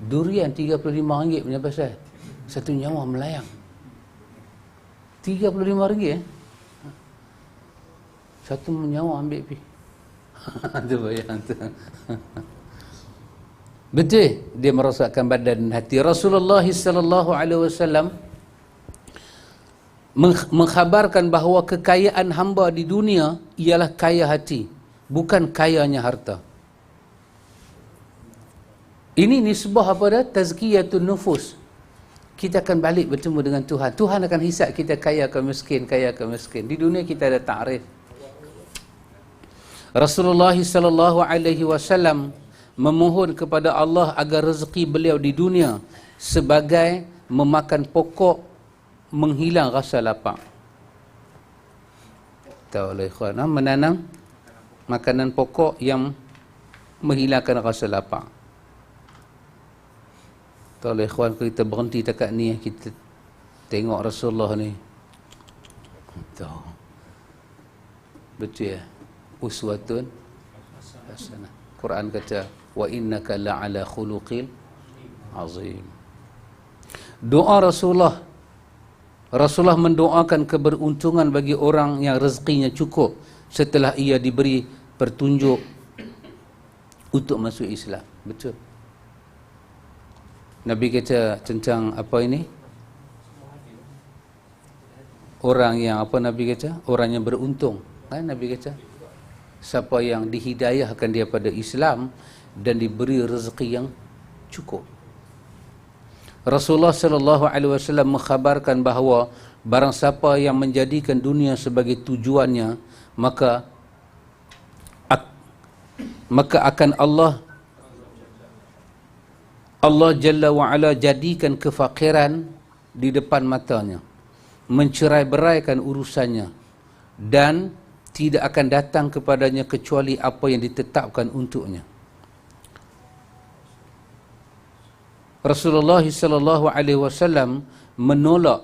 durian RM35 punya pasal satu nyawa melayang. RM35 Satu nyawa ambil pi. Tu bayang tu. Betul dia merosakkan badan dan hati. Rasulullah sallallahu alaihi wasallam mengkhabarkan bahawa kekayaan hamba di dunia ialah kaya hati, bukan kayanya harta. Ini nisbah apa dah? Tazkiyatun nufus. Kita akan balik bertemu dengan Tuhan. Tuhan akan hisap kita kaya ke miskin, kaya ke miskin. Di dunia kita ada ta'rif. Rasulullah sallallahu alaihi wasallam memohon kepada Allah agar rezeki beliau di dunia sebagai memakan pokok menghilang rasa lapar. Tahulah ikhwan, menanam makanan pokok yang menghilangkan rasa lapar. Tahulah ikhwan, kita berhenti dekat ni, kita tengok Rasulullah ni. Tahu. Betul ya? Uswatun hasanah. Quran kata wa innaka la'ala khuluqil azim. Doa Rasulullah mendoakan keberuntungan bagi orang yang rezekinya cukup setelah ia diberi petunjuk untuk masuk Islam. Betul. Nabi kata tentang apa ini? Orang yang apa Nabi kata? Orang yang beruntung. Kan Nabi kata siapa yang dihidayahkan dia pada Islam dan diberi rezeki yang cukup. Rasulullah sallallahu alaihi wasallam mengkhabarkan bahawa barang siapa yang menjadikan dunia sebagai tujuannya, maka akan Allah Jalla wa Ala jadikan kefakiran di depan matanya, mencerai-beraikan urusannya, dan tidak akan datang kepadanya kecuali apa yang ditetapkan untuknya. Rasulullah sallallahu alaihi wasallam menolak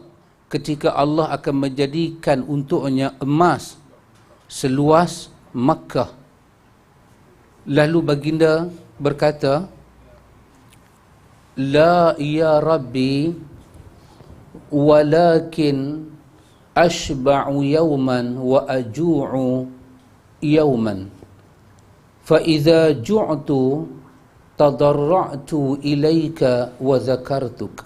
ketika Allah akan menjadikan untuknya emas seluas Makkah. Lalu baginda berkata, "La ya Rabbi, walakin ashba'u yawman wa aju'u yawman. Fa idza ju'tu tadarra'tu ilayka wa zakartuk.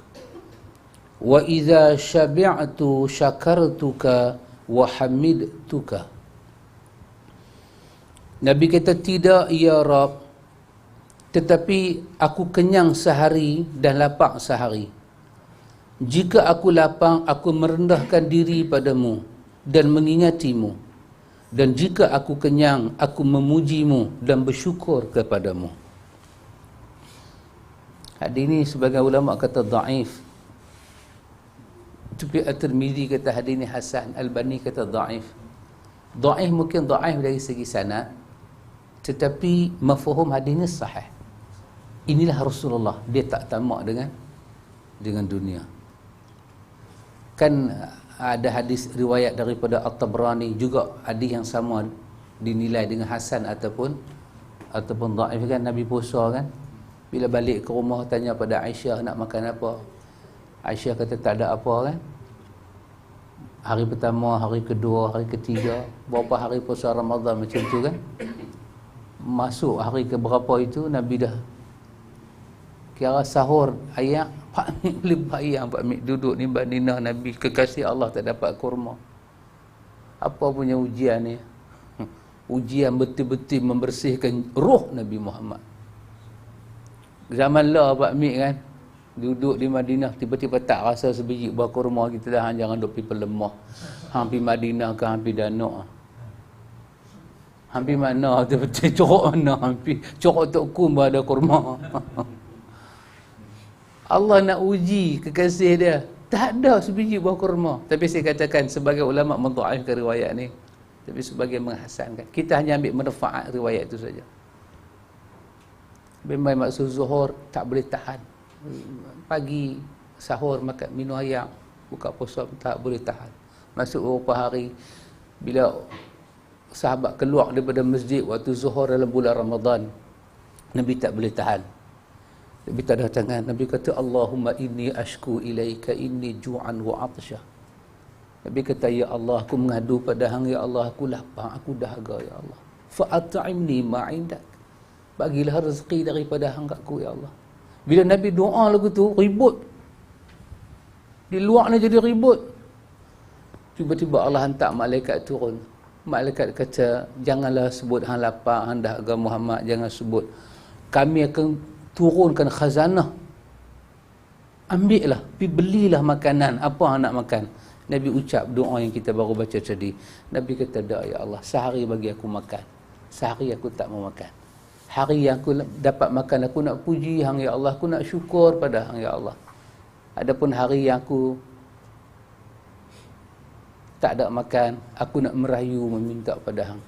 Wa idza syabi'tu syakartuka wa hamidtuka." Nabi kata, tidak ya Rab, tetapi aku kenyang sehari dan lapar sehari. Jika aku lapang, aku merendahkan diri padamu dan mengingatimu. Dan jika aku kenyang, aku memujimu dan bersyukur kepadamu. Hadis ini sebagai ulama kata dhaif. Tapi At-Tirmizi kata hadis ini hasan, Albani kata dhaif. Dhaif mungkin dhaif dari segi sanad, tetapi mafhum hadis ini sahih. Inilah Rasulullah, dia tak tamak dengan dunia. Kan ada hadis riwayat daripada At-Tabrani juga, hadis yang sama dinilai dengan hasan ataupun dhaif kan. Nabi puasa kan, bila balik ke rumah tanya pada Aisyah nak makan apa, Aisyah kata tak ada apa kan. Hari pertama, hari kedua, hari ketiga, berapa hari puasa Ramadan macam tu kan. Masuk hari ke berapa itu Nabi dah kira sahur ayam, Pak Mik boleh bayang Pak Mik duduk ni Mbak Nina Nabi kekasih Allah tak dapat kurma. Apa punya ujian ni? Ujian betul-betul membersihkan roh Nabi Muhammad. Zaman lah Pak Mik kan, duduk di Madinah tiba-tiba tak rasa sebiji buah kurma, kita dah jangan duk pergi pelemah. Hampir Madinah ke hampir Danau. Hampir mana betul-betul corok mana, hampir corok Tok Kum ada kurma. Allah nak uji kekasih dia, tak ada sebiji buah kurma. Tapi saya katakan sebagai ulama mendhaifkan riwayat ni, tapi sebagai menghasankan. Kita hanya ambil manfaat riwayat itu saja. Memang maksud zuhur tak boleh tahan. Pagi sahur makan minum ayam, buka puasa tak boleh tahan. Masuk beberapa hari bila sahabat keluar daripada masjid waktu zuhur dalam bulan Ramadan, Nabi tak boleh tahan. Nabi tak ada tangan. Nabi kata, Allahumma inni ashku ilaika inni ju'an wa atsha. Nabi kata, ya Allah, aku mengadu pada Hang, ya Allah, aku lapar, aku dahaga, ya Allah. Fa'at'imni ma'indak. Bagilah rezeki daripada Hang aku, ya Allah. Bila Nabi doa lagu tu, ribut. Di luar ni jadi ribut. Tiba-tiba Allah hantar malaikat turun. Malaikat kata, janganlah sebut hang lapar, hang dahaga Muhammad, jangan sebut. Kami akan turunkan khazanah. Ambillah, pergi belilah makanan, apa hang nak makan. Nabi ucap doa yang kita baru baca tadi. Nabi kata, dah ya Allah, sehari bagi aku makan. Sehari aku tak mau makan. Hari yang aku dapat makan, aku nak puji Hang ya Allah, aku nak syukur pada Hang ya Allah. Adapun hari yang aku tak ada makan, aku nak merayu meminta pada Hang.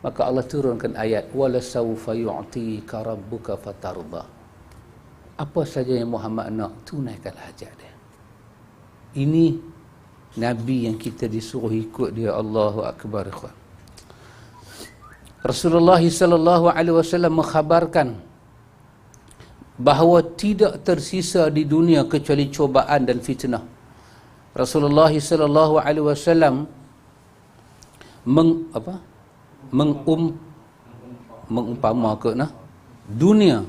Maka Allah turunkan ayat, wala sawfa yu'tika rabbuka fatarda. Apa saja yang Muhammad nak, tunaikanlah hajat dia. Ini Nabi yang kita disuruh ikut dia. Allahu Akbar. Rasulullah sallallahu alaihi wasallam mengkhabarkan bahawa tidak tersisa di dunia kecuali cobaan dan fitnah. Rasulullah sallallahu alaihi wasallam mengumpamakan dunia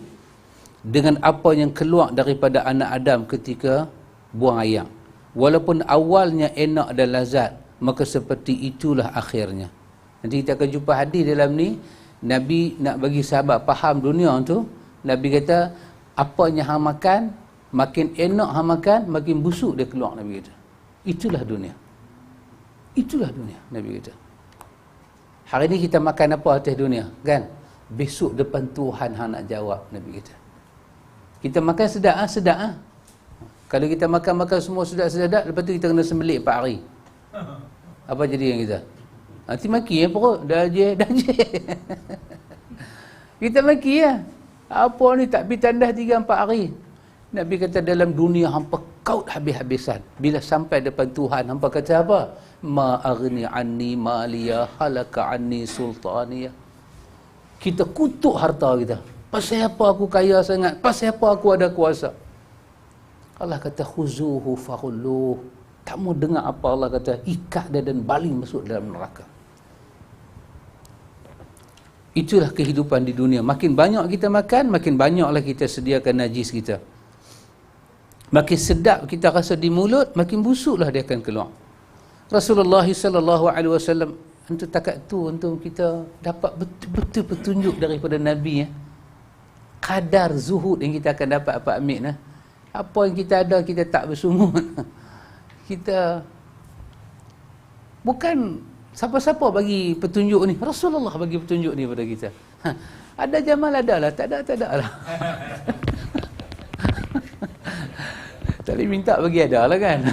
dengan apa yang keluar daripada anak Adam ketika buang air. Walaupun awalnya enak dan lazat, maka seperti itulah akhirnya. Nanti kita akan jumpa hadis dalam ni, Nabi nak bagi sahabat faham dunia tu. Nabi kata, apa yang hang makan, makin enak hang makan, makin busuk dia keluar, Nabi kata. Itulah dunia. Itulah dunia, Nabi kata. Hari ni kita makan apa atas dunia, kan? Besok depan Tuhan hang nak jawab, Nabi kata. Kita makan sedap. Kalau kita makan semua sedap-sedap, lepas tu kita kena sembelik 4 hari. Apa jadi yang kita? Nanti maki ya perut, dah je. Kita maki ya. Apa ni tak pergi tandas 3-4 hari. Nabi kata dalam dunia hampa kaut habis-habisan. Bila sampai depan Tuhan, hampa kata apa? Ma aghni anni maliya halaka anni sultaniya. Kita kutuk harta kita. Pasal apa aku kaya sangat? Pasal apa aku ada kuasa? Allah kata khuzuhu faghulluh. Tak mau dengar apa Allah kata, ikat dia dan baling masuk dalam neraka. Itulah kehidupan di dunia. Makin banyak kita makan, makin banyaklah kita sediakan najis kita. Makin sedap kita rasa di mulut, makin busuklah dia akan keluar. Rasulullah sallallahu alaihi wasallam, untuk takat tu untuk kita dapat betul-betul petunjuk daripada Nabi ya. Kadar zuhud yang kita akan dapat apa Amir nah. Apa yang kita ada kita tak bersungut. Kita bukan siapa-siapa bagi petunjuk ni. Rasulullah bagi petunjuk ni pada kita. Ada Jamal adalah, tak ada lah. Tapi minta bagi ada lah kan.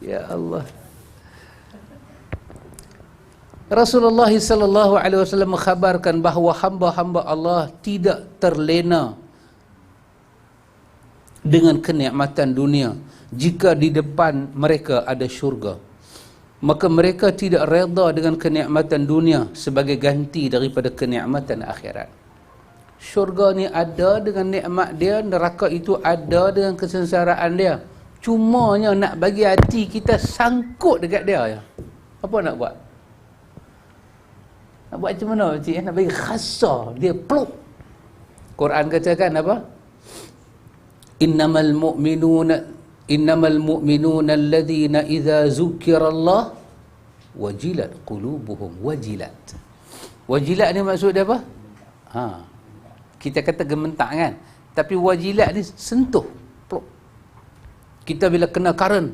Ya Allah. Rasulullah sallallahu alaihi wasallam mengkhabarkan bahawa hamba-hamba Allah tidak terlena dengan kenikmatan dunia jika di depan mereka ada syurga. Maka mereka tidak reda dengan kenikmatan dunia sebagai ganti daripada kenikmatan akhirat. Syurga ni ada dengan nikmat dia, neraka itu ada dengan kesengsaraan dia. Cumanya nak bagi hati kita sangkut dekat dia ya. Apa nak buat? Nak buat macam mana cik? Nak bagi khasa dia peluk. Quran katakan apa? Innamal mu'minuna alladhina idza zukirallah wajilat qulubuhum. Wajilat ni maksud dia apa? Kita kata gementak kan, tapi wajilat ni sentuh. Kita bila kena current,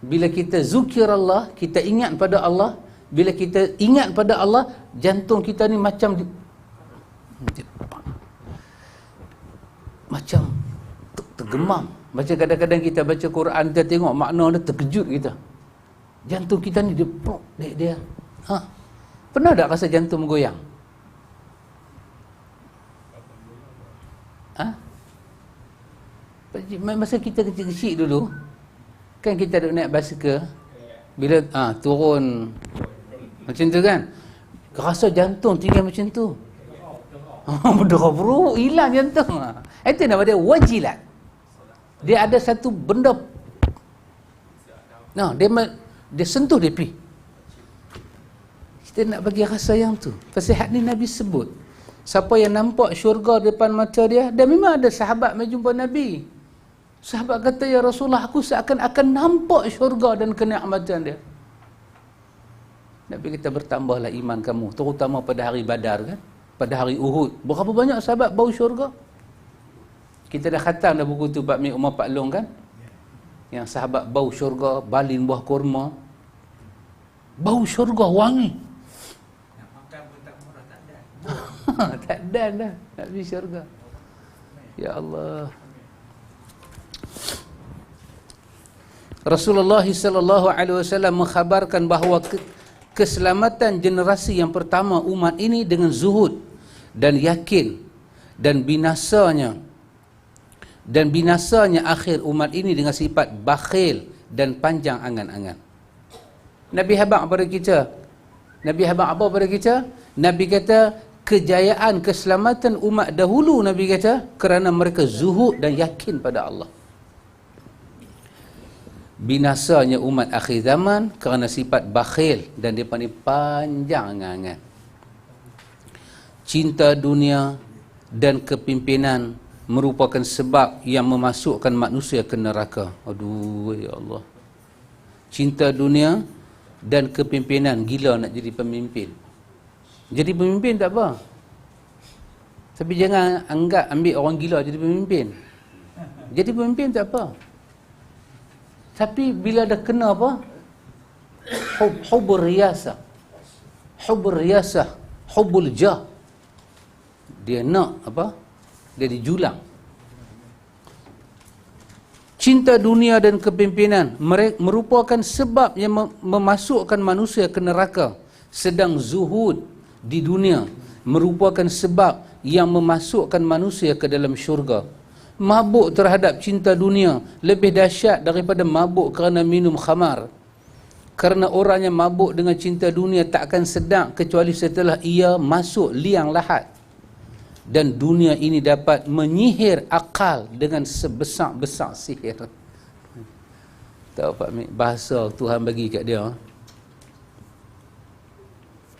bila kita zukirallah, kita ingat pada Allah. Bila kita ingat pada Allah, jantung kita ni macam tergemam. Macam kadang-kadang kita baca Quran, kita tengok makna dia, terkejut kita. Jantung kita ni dia pernah tak rasa jantung goyang? Masa kita kecil-kecil dulu, kan kita duduk naik basikal, bila turun macam tu kan, rasa jantung tinggal macam tu. Berderap, hilang jantung. Itu nama dia wajilat. Dia ada satu benda, nah, dia sentuh dia pergi. Kita nak bagi rasa yang tu. Nasihat ni Nabi sebut, siapa yang nampak syurga depan mata dia, dan memang ada sahabat mai jumpa Nabi. Sahabat kata, ya Rasulullah, aku seakan-akan nampak syurga dan kenikmatan dia. Nabi kata, bertambahlah iman kamu, terutama pada hari Badar kan, pada hari Uhud. Berapa banyak sahabat bau syurga? Kita dah khatam dah buku tu, Pak Mik Umar Pak Long kan, yang sahabat bau syurga, balin buah kurma, bau syurga wangi. Nak makan pun tak murah, tak ada. Tak ada dah nak pergi syurga. Ya Allah. Rasulullah sallallahu alaihi wasallam mengkhabarkan bahawa keselamatan generasi yang pertama umat ini dengan zuhud dan yakin, dan binasanya akhir umat ini dengan sifat bakhil dan panjang angan-angan. Nabi habaq pada kita. Nabi habaq apa pada kita? Nabi kata kejayaan keselamatan umat dahulu, Nabi kata, kerana mereka zuhud dan yakin pada Allah. Binasanya umat akhir zaman kerana sifat bakhil dan dia panjang angan-angan. Cinta dunia dan kepimpinan merupakan sebab yang memasukkan manusia ke neraka. Aduh, ya Allah. Cinta dunia dan kepimpinan, gila nak jadi pemimpin. Jadi pemimpin tak apa, tapi jangan anggap ambil orang gila jadi pemimpin. Jadi pemimpin tak apa, tapi bila dah kena apa, hubur riyasah, hubul jah, dia nak apa, dia dijulang. Cinta dunia dan kepimpinan merupakan sebab yang memasukkan manusia ke neraka, sedang zuhud di dunia merupakan sebab yang memasukkan manusia ke dalam syurga. Mabuk terhadap cinta dunia lebih dahsyat daripada mabuk kerana minum khamar. Kerana orang yang mabuk dengan cinta dunia tak akan sedap kecuali setelah ia masuk liang lahat. Dan dunia ini dapat menyihir akal dengan sebesar-besar sihir. Tahu Pak Mik, bahasa Tuhan bagi kat dia.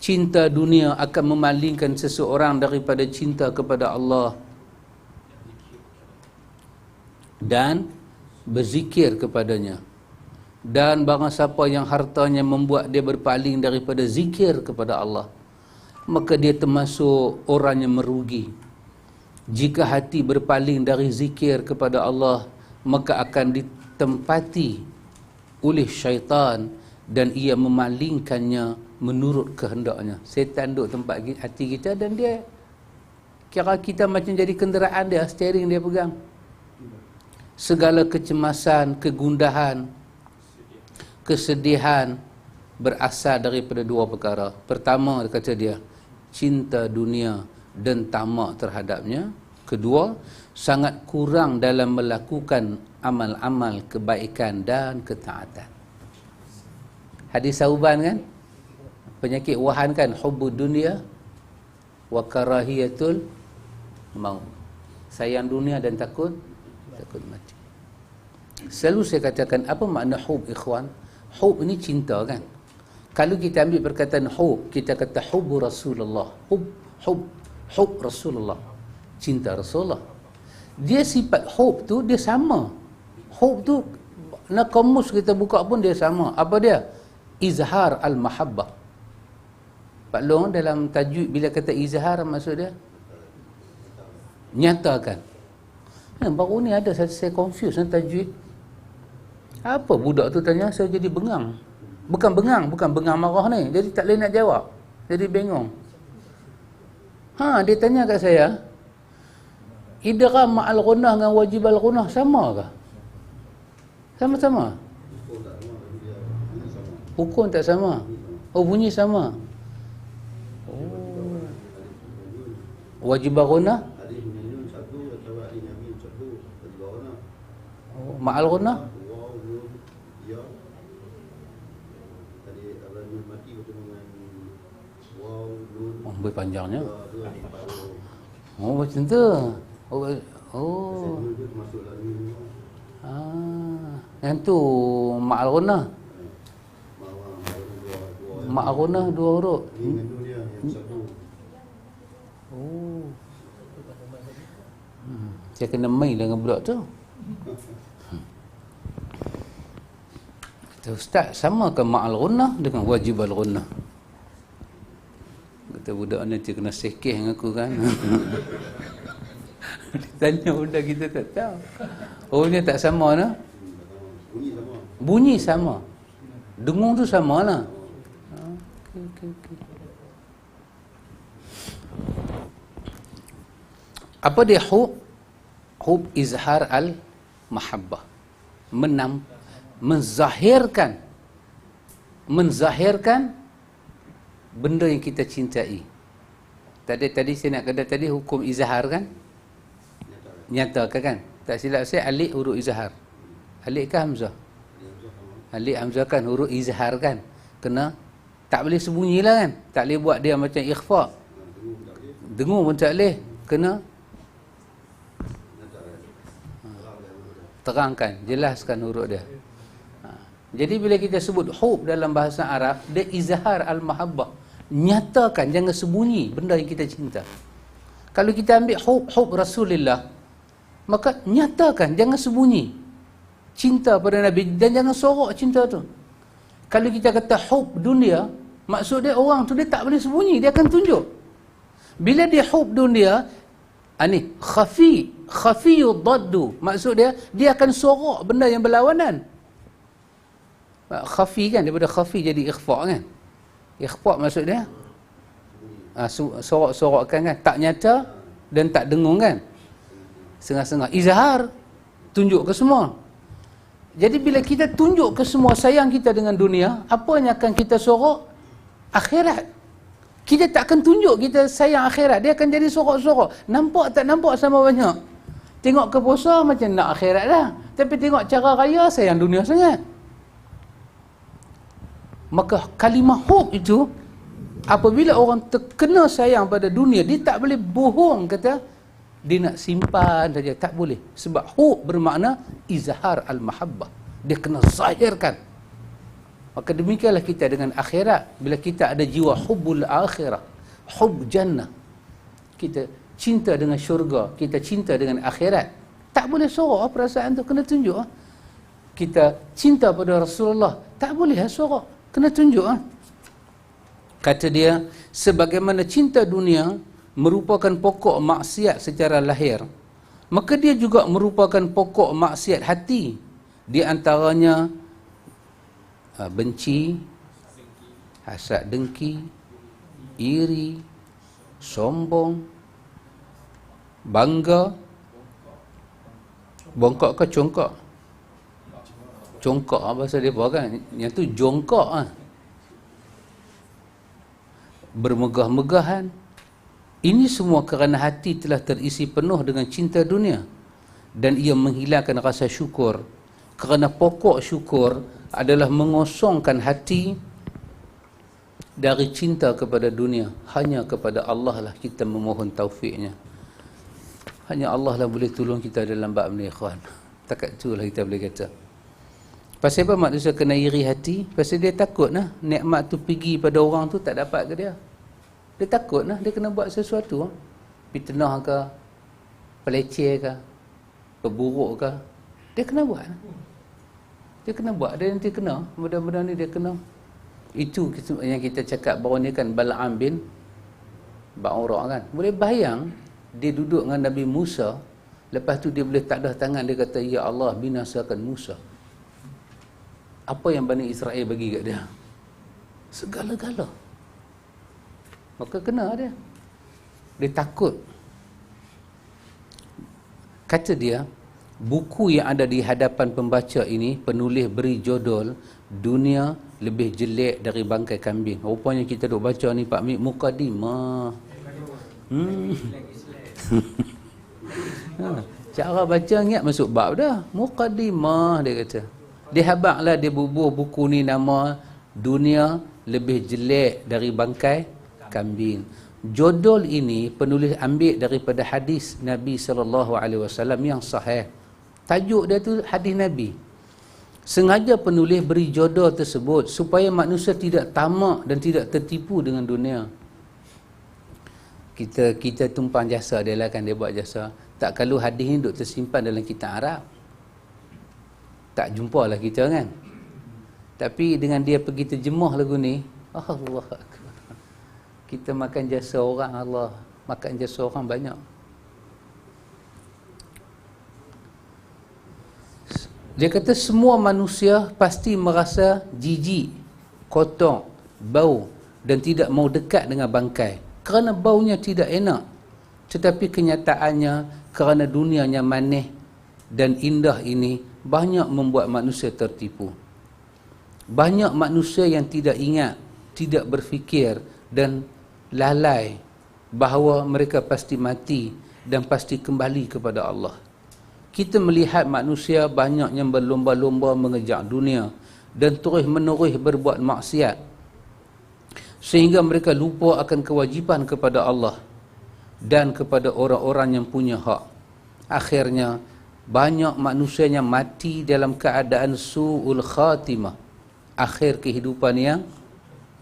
Cinta dunia akan memalingkan seseorang daripada cinta kepada Allah dan berzikir kepadanya. Dan barang siapa yang hartanya membuat dia berpaling daripada zikir kepada Allah, maka dia termasuk orang yang merugi. Jika hati berpaling dari zikir kepada Allah, maka akan ditempati oleh syaitan dan ia memalingkannya menurut kehendaknya. Setan duduk tempat hati kita dan dia kira kita macam jadi kenderaan dia, steering dia pegang. Segala kecemasan, kegundahan, kesedihan berasal daripada dua perkara. Pertama, kata dia, cinta dunia dan tamak terhadapnya. Kedua, sangat kurang dalam melakukan amal-amal kebaikan dan ketaatan. Hadis Sauban kan, penyakit wahan kan, hubbud dunia wa karahiyatul maut. Sayang dunia dan takut mati. Selalu saya katakan, apa makna hub, ikhwan? Hub ni cinta kan. Kalau kita ambil perkataan hub, kita kata hubbu Rasulullah. Hub Rasulullah, cinta Rasulullah. Dia sifat hub tu dia sama. Hub tu nak kamus kita buka pun dia sama. Apa dia? Izhar al-mahabbah. Pak Long dalam tajwid bila kata izhar, maksud dia nyatakan. Baru ni ada saya confuse dengan tajwid. Apa budak tu tanya, saya jadi bengang. Bukan bengang marah ni. Jadi tak boleh nak jawab. Jadi bengong. Dia tanya kat saya, idgham ma'al ghunnah dengan wajib al-ghunnah sama ke? Sama-sama. Hukum tak sama. Oh, bunyi sama. Oh. Wajib al-ghunnah? Oh, ma'al ghunnah? Lebih panjangnya. Oh, macam tu. Oh. Yang tu Mak Al-Ghunah. Mak Al-Ghunah 2 huruf. Oh. Saya kena main dengan budak tu. Kata Ustaz, sama ke Mak Al-Ghunah dengan Wajib Al-Ghunah? Kata budak ni dia kena sekeh dengan aku kan. Tanya budak kita tak tahu. Oh ni tak sama lah. Bunyi sama. Dengung tu sama lah. Okay. Apa dia hub? Hub izhar al-mahabbah. Menzahirkan benda yang kita cintai. Tadi saya nak kata tadi hukum izhar kan? Nyatakan kan? Tak silap saya alik huruf izhar. Alik ke hamzah? Alik hamzah kan huruf izhar kan? Kena tak boleh sembunyilah kan? Tak boleh buat dia macam ikhfa. Dengung pun tak boleh. Kena terangkan, jelaskan huruf dia. Jadi bila kita sebut hub dalam bahasa Arab, dia izhar al-mahabbah. Nyatakan, jangan sembunyi benda yang kita cinta. Kalau kita ambil hub Rasulullah, maka nyatakan, jangan sembunyi cinta pada Nabi dan jangan sorok cinta tu. Kalau kita kata hub dunia, maksud dia orang tu dia tak boleh sembunyi, dia akan tunjuk. Bila dia hub dunia, ni khafiyud daddu, maksud dia akan sorok benda yang berlawanan. Khafi kan, daripada khafi jadi ikhfa kan. Ikhfa maksud dia sorok-sorokkan kan, tak nyata dan tak dengung kan, setengah-setengah. Izhar, tunjuk ke semua. Jadi bila kita tunjuk ke semua sayang kita dengan dunia, apa yang akan kita sorok? Akhirat. Kita tak akan tunjuk kita sayang akhirat, dia akan jadi sorok-sorok. Nampak tak nampak sama banyak. Tengok ke puasa macam nak akhirat lah, tapi tengok cara raya sayang dunia sangat. Maka kalimah hub itu, apabila orang terkena sayang pada dunia, dia tak boleh bohong kata dia nak simpan saja, tak boleh. Sebab hub bermakna izhar al-mahabbah, dia kena zahirkan. Maka demikianlah kita dengan akhirat. Bila kita ada jiwa hubbul akhirah, hub jannah, kita cinta dengan syurga, kita cinta dengan akhirat, tak boleh sorok perasaan tu, kena tunjuk. Kita cinta pada Rasulullah, tak boleh sorok, kena tunjuk. Kata dia, sebagaimana cinta dunia merupakan pokok maksiat secara lahir, maka dia juga merupakan pokok maksiat hati. Di antaranya benci, hasad dengki, iri, sombong, bangga, bongkok ke congkak? Congkak bahasa dia apa kan? Yang tu jongkak bermegah-megahan. Ini semua kerana hati telah terisi penuh dengan cinta dunia dan ia menghilangkan rasa syukur. Kerana pokok syukur adalah mengosongkan hati dari cinta kepada dunia. Hanya kepada Allah lah kita memohon taufiknya. Hanya Allah lah boleh tolong kita dalam bab ni, ikhwan. Takat itulah kita boleh kata. Pasal apa manusia kena iri hati? Pasal dia takut lah nikmat tu pergi pada orang tu, tak dapat ke dia. Dia takut lah, dia kena buat sesuatu. Fitnah ke, peleceh ke, peburuk ke, dia kena buat. Dia kena buat, dia nanti kena. Benda-benda ni dia kena. Itu yang kita cakap bahawa ni kan Bal'am bin Ba'ura kan. Boleh bayang, dia duduk dengan Nabi Musa, lepas tu dia boleh tadah tangan, dia kata, ya Allah binasakan Musa. Apa yang Bani Israel bagi kat dia? Segala-gala. Maka kena dia. Dia takut. Kata dia, buku yang ada di hadapan pembaca ini, penulis beri judul Dunia Lebih Jelek dari Bangkai Kambing. Rupanya kita duk baca ni Pak Mik, Muqaddimah. Cara baca ingat masuk bab dah. Muqaddimah dia kata. Dia habaklah dia bubuh buku ni nama Dunia Lebih Jelek dari Bangkai Kambing. Judul ini penulis ambil daripada hadis Nabi SAW yang sahih. Tajuk dia tu hadis Nabi. Sengaja penulis beri jodoh tersebut supaya manusia tidak tamak dan tidak tertipu dengan dunia. Kita tumpang jasa dia lah kan, dia buat jasa. Tak kalau hadis ni duk tersimpan dalam kitab Arab, tak jumpa lah kita kan. Tapi dengan dia pergi terjemah lagu ni, Allah Akbar, kita makan jasa orang, Allah makan jasa orang banyak. Dia kata semua manusia pasti merasa jijik, kotor, bau dan tidak mau dekat dengan bangkai kerana baunya tidak enak. Tetapi kenyataannya kerana dunianya manis dan indah ini banyak membuat manusia tertipu. Banyak manusia yang tidak ingat, tidak berfikir dan lalai bahawa mereka pasti mati dan pasti kembali kepada Allah. Kita melihat manusia banyak yang berlomba-lomba mengejar dunia dan terus-menerus berbuat maksiat sehingga mereka lupa akan kewajipan kepada Allah dan kepada orang-orang yang punya hak. Akhirnya banyak manusia yang mati dalam keadaan su'ul khatimah, akhir kehidupan yang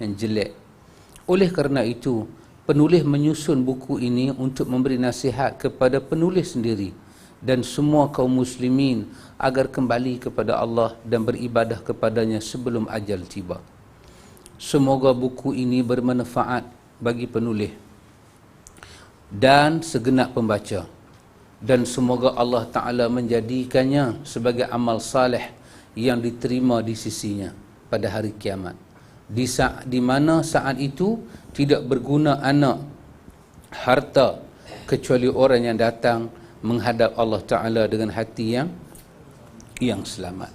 jelek. Oleh kerana itu, penulis menyusun buku ini untuk memberi nasihat kepada penulis sendiri dan semua kaum muslimin agar kembali kepada Allah dan beribadah kepadanya sebelum ajal tiba. Semoga buku ini bermanfaat bagi penulis dan segenap pembaca, dan semoga Allah Ta'ala menjadikannya sebagai amal saleh yang diterima di sisinya pada hari kiamat, di mana saat itu tidak berguna anak, harta, kecuali orang yang datang menghadap Allah Ta'ala dengan hati yang selamat.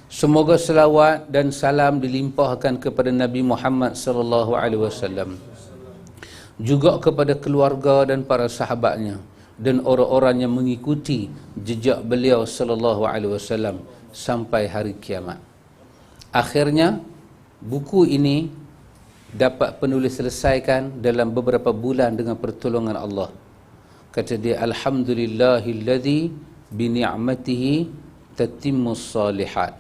Semoga selawat dan salam dilimpahkan kepada Nabi Muhammad sallallahu alaihi wasallam, juga kepada keluarga dan para sahabatnya dan orang-orang yang mengikuti jejak beliau sallallahu alaihi wasallam sampai hari kiamat. Akhirnya buku ini dapat penulis selesaikan dalam beberapa bulan dengan pertolongan Allah. Kata dia, alhamdulillahilladzi bi ni'matihi tatimmus salihat.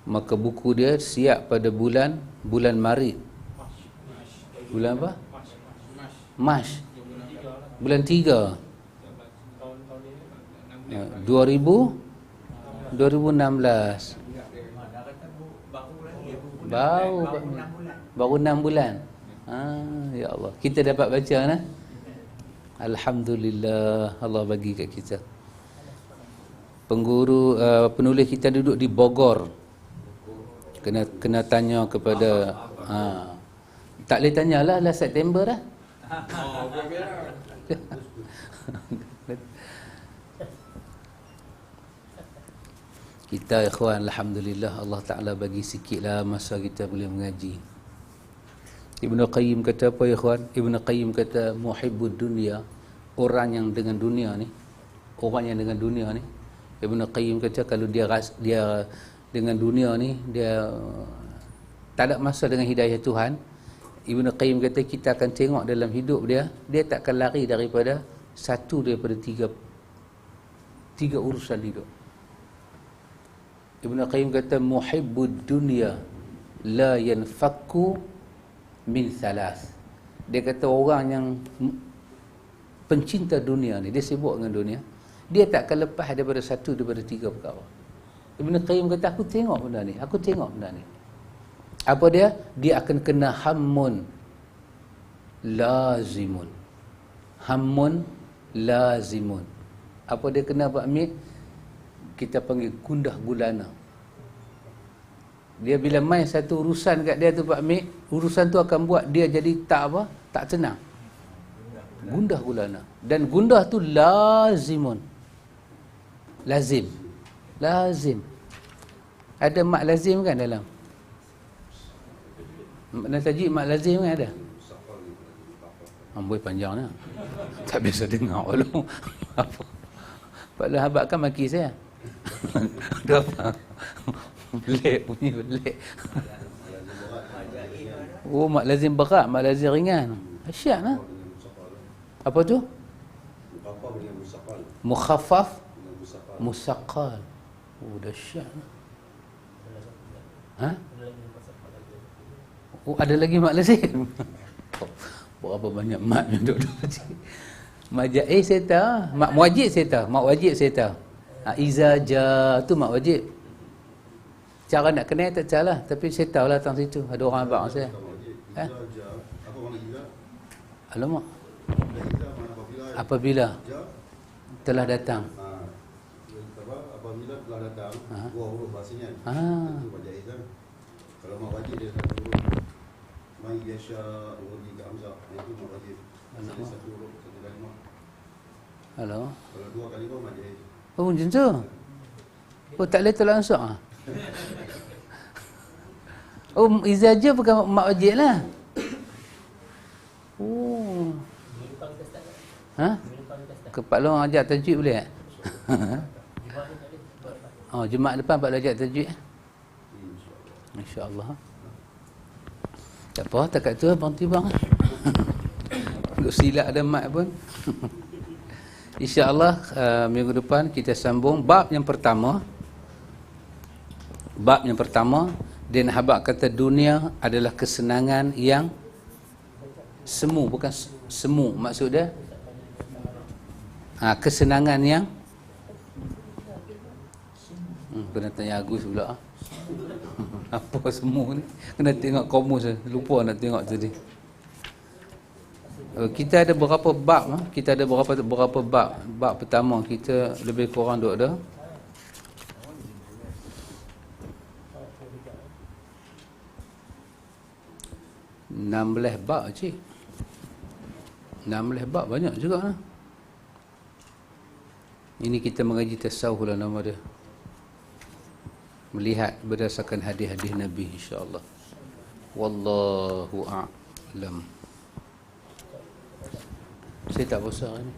Maka buku dia siap pada bulan Maret. Bulan apa? Mac. Bulan 3. 2016. Baru 6 bulan. Ya Allah. Kita dapat baca nah. Alhamdulillah, Allah bagi kat kita. Penulis kita duduk di Bogor. Kena tanya kepada tak boleh tanyalah lah September dah. Kita ikhwan, alhamdulillah Allah Ta'ala bagi sikitlah masa kita boleh mengaji. Ibn Qayyim kata apa ikhwan? Ibn Qayyim kata muhibbud dunia, orang yang dengan dunia ni, Ibn Qayyim kata kalau dia dengan dunia ni dia tak ada masa dengan hidayah Tuhan. Ibn Qayyim kata kita akan tengok dalam hidup dia tak akan lari daripada satu daripada tiga urusan hidup. Ibn Qayyim kata muhibbud dunya la yanfakku min thalas. Dia kata orang yang pencinta dunia ni, dia sibuk dengan dunia, dia tak akan lepas daripada satu daripada tiga perkara. Ibn Qayyim kata aku tengok benda ni. Apa dia? Dia akan kena hammun lazimun. Apa dia kena Pak Amir? Kita panggil gundah gulana. Dia bila main satu urusan kat dia tu Pak Amir, urusan tu akan buat dia jadi tak tenang. Gundah gulana. Dan gundah tu lazim. Ada mak lazim kan dalam? Makna tajuk mak lazim kan ada? Amboi panjang lah. Tak biasa dengar dulu. Apa? Pak Lahabat kan maki saya. Ada apa? Belik. Oh, mak lazim berat, mak lazim ringan. Asyik lah. Apa tu? Mukhaffaf Musaqqal. Oh, dahsyat. Ha? Oh, ada lagi mak lazim. Berapa banyak mak yang duduk sini. Mak jaiz saya tahu, mak wajib saya tahu, mak wajib saya tahu. Iza ja tu mak wajib. Cara nak kenal tak salah, tapi saya tahulah tentang situ. Ada orang abang saya. Apa makna iza? Alamak. Iza mana Apabila telah datang. Apabila telah datang dua huruf bahasanya. Itu mak jaiz kan. Kalau mak wajib dia satu huruf. Mai yasha huruf tiga hamzah. Itu mak wajib. Asal satu huruf satu kalimah. Alamak. Kalau dua kalimah mak jaiz. Oh, macam tu. Oh, tak boleh tolak ansur ah. Oh, izaja bukan mak wajib lah. Oh. Ha? Pak Long ajak tajwid boleh tak? Oh, Jumaat depan Pak Long ajak tajwid. Insya-Allah. Tak apa, takat tu abang tibang. Duk silap ada mat pun. Insya-Allah minggu depan kita sambung bab yang pertama. Bab yang pertama, Din Habak kata dunia adalah kesenangan yang semu, bukan semu maksud dia. Kesenangan yang kena tanya Agus pula. Apa semu ni? Kena tengok komus, lupa nak tengok tadi. Kita ada berapa bab? Kita ada berapa bab? Bab pertama kita lebih kurang duk ada 16 bab cik. 16 bab banyak juga lah. Ini kita mengaji tasawuf lah nama dia. Melihat berdasarkan hadis-hadis Nabi insya-Allah. Wallahu a'lam. Saya tak puasa ni.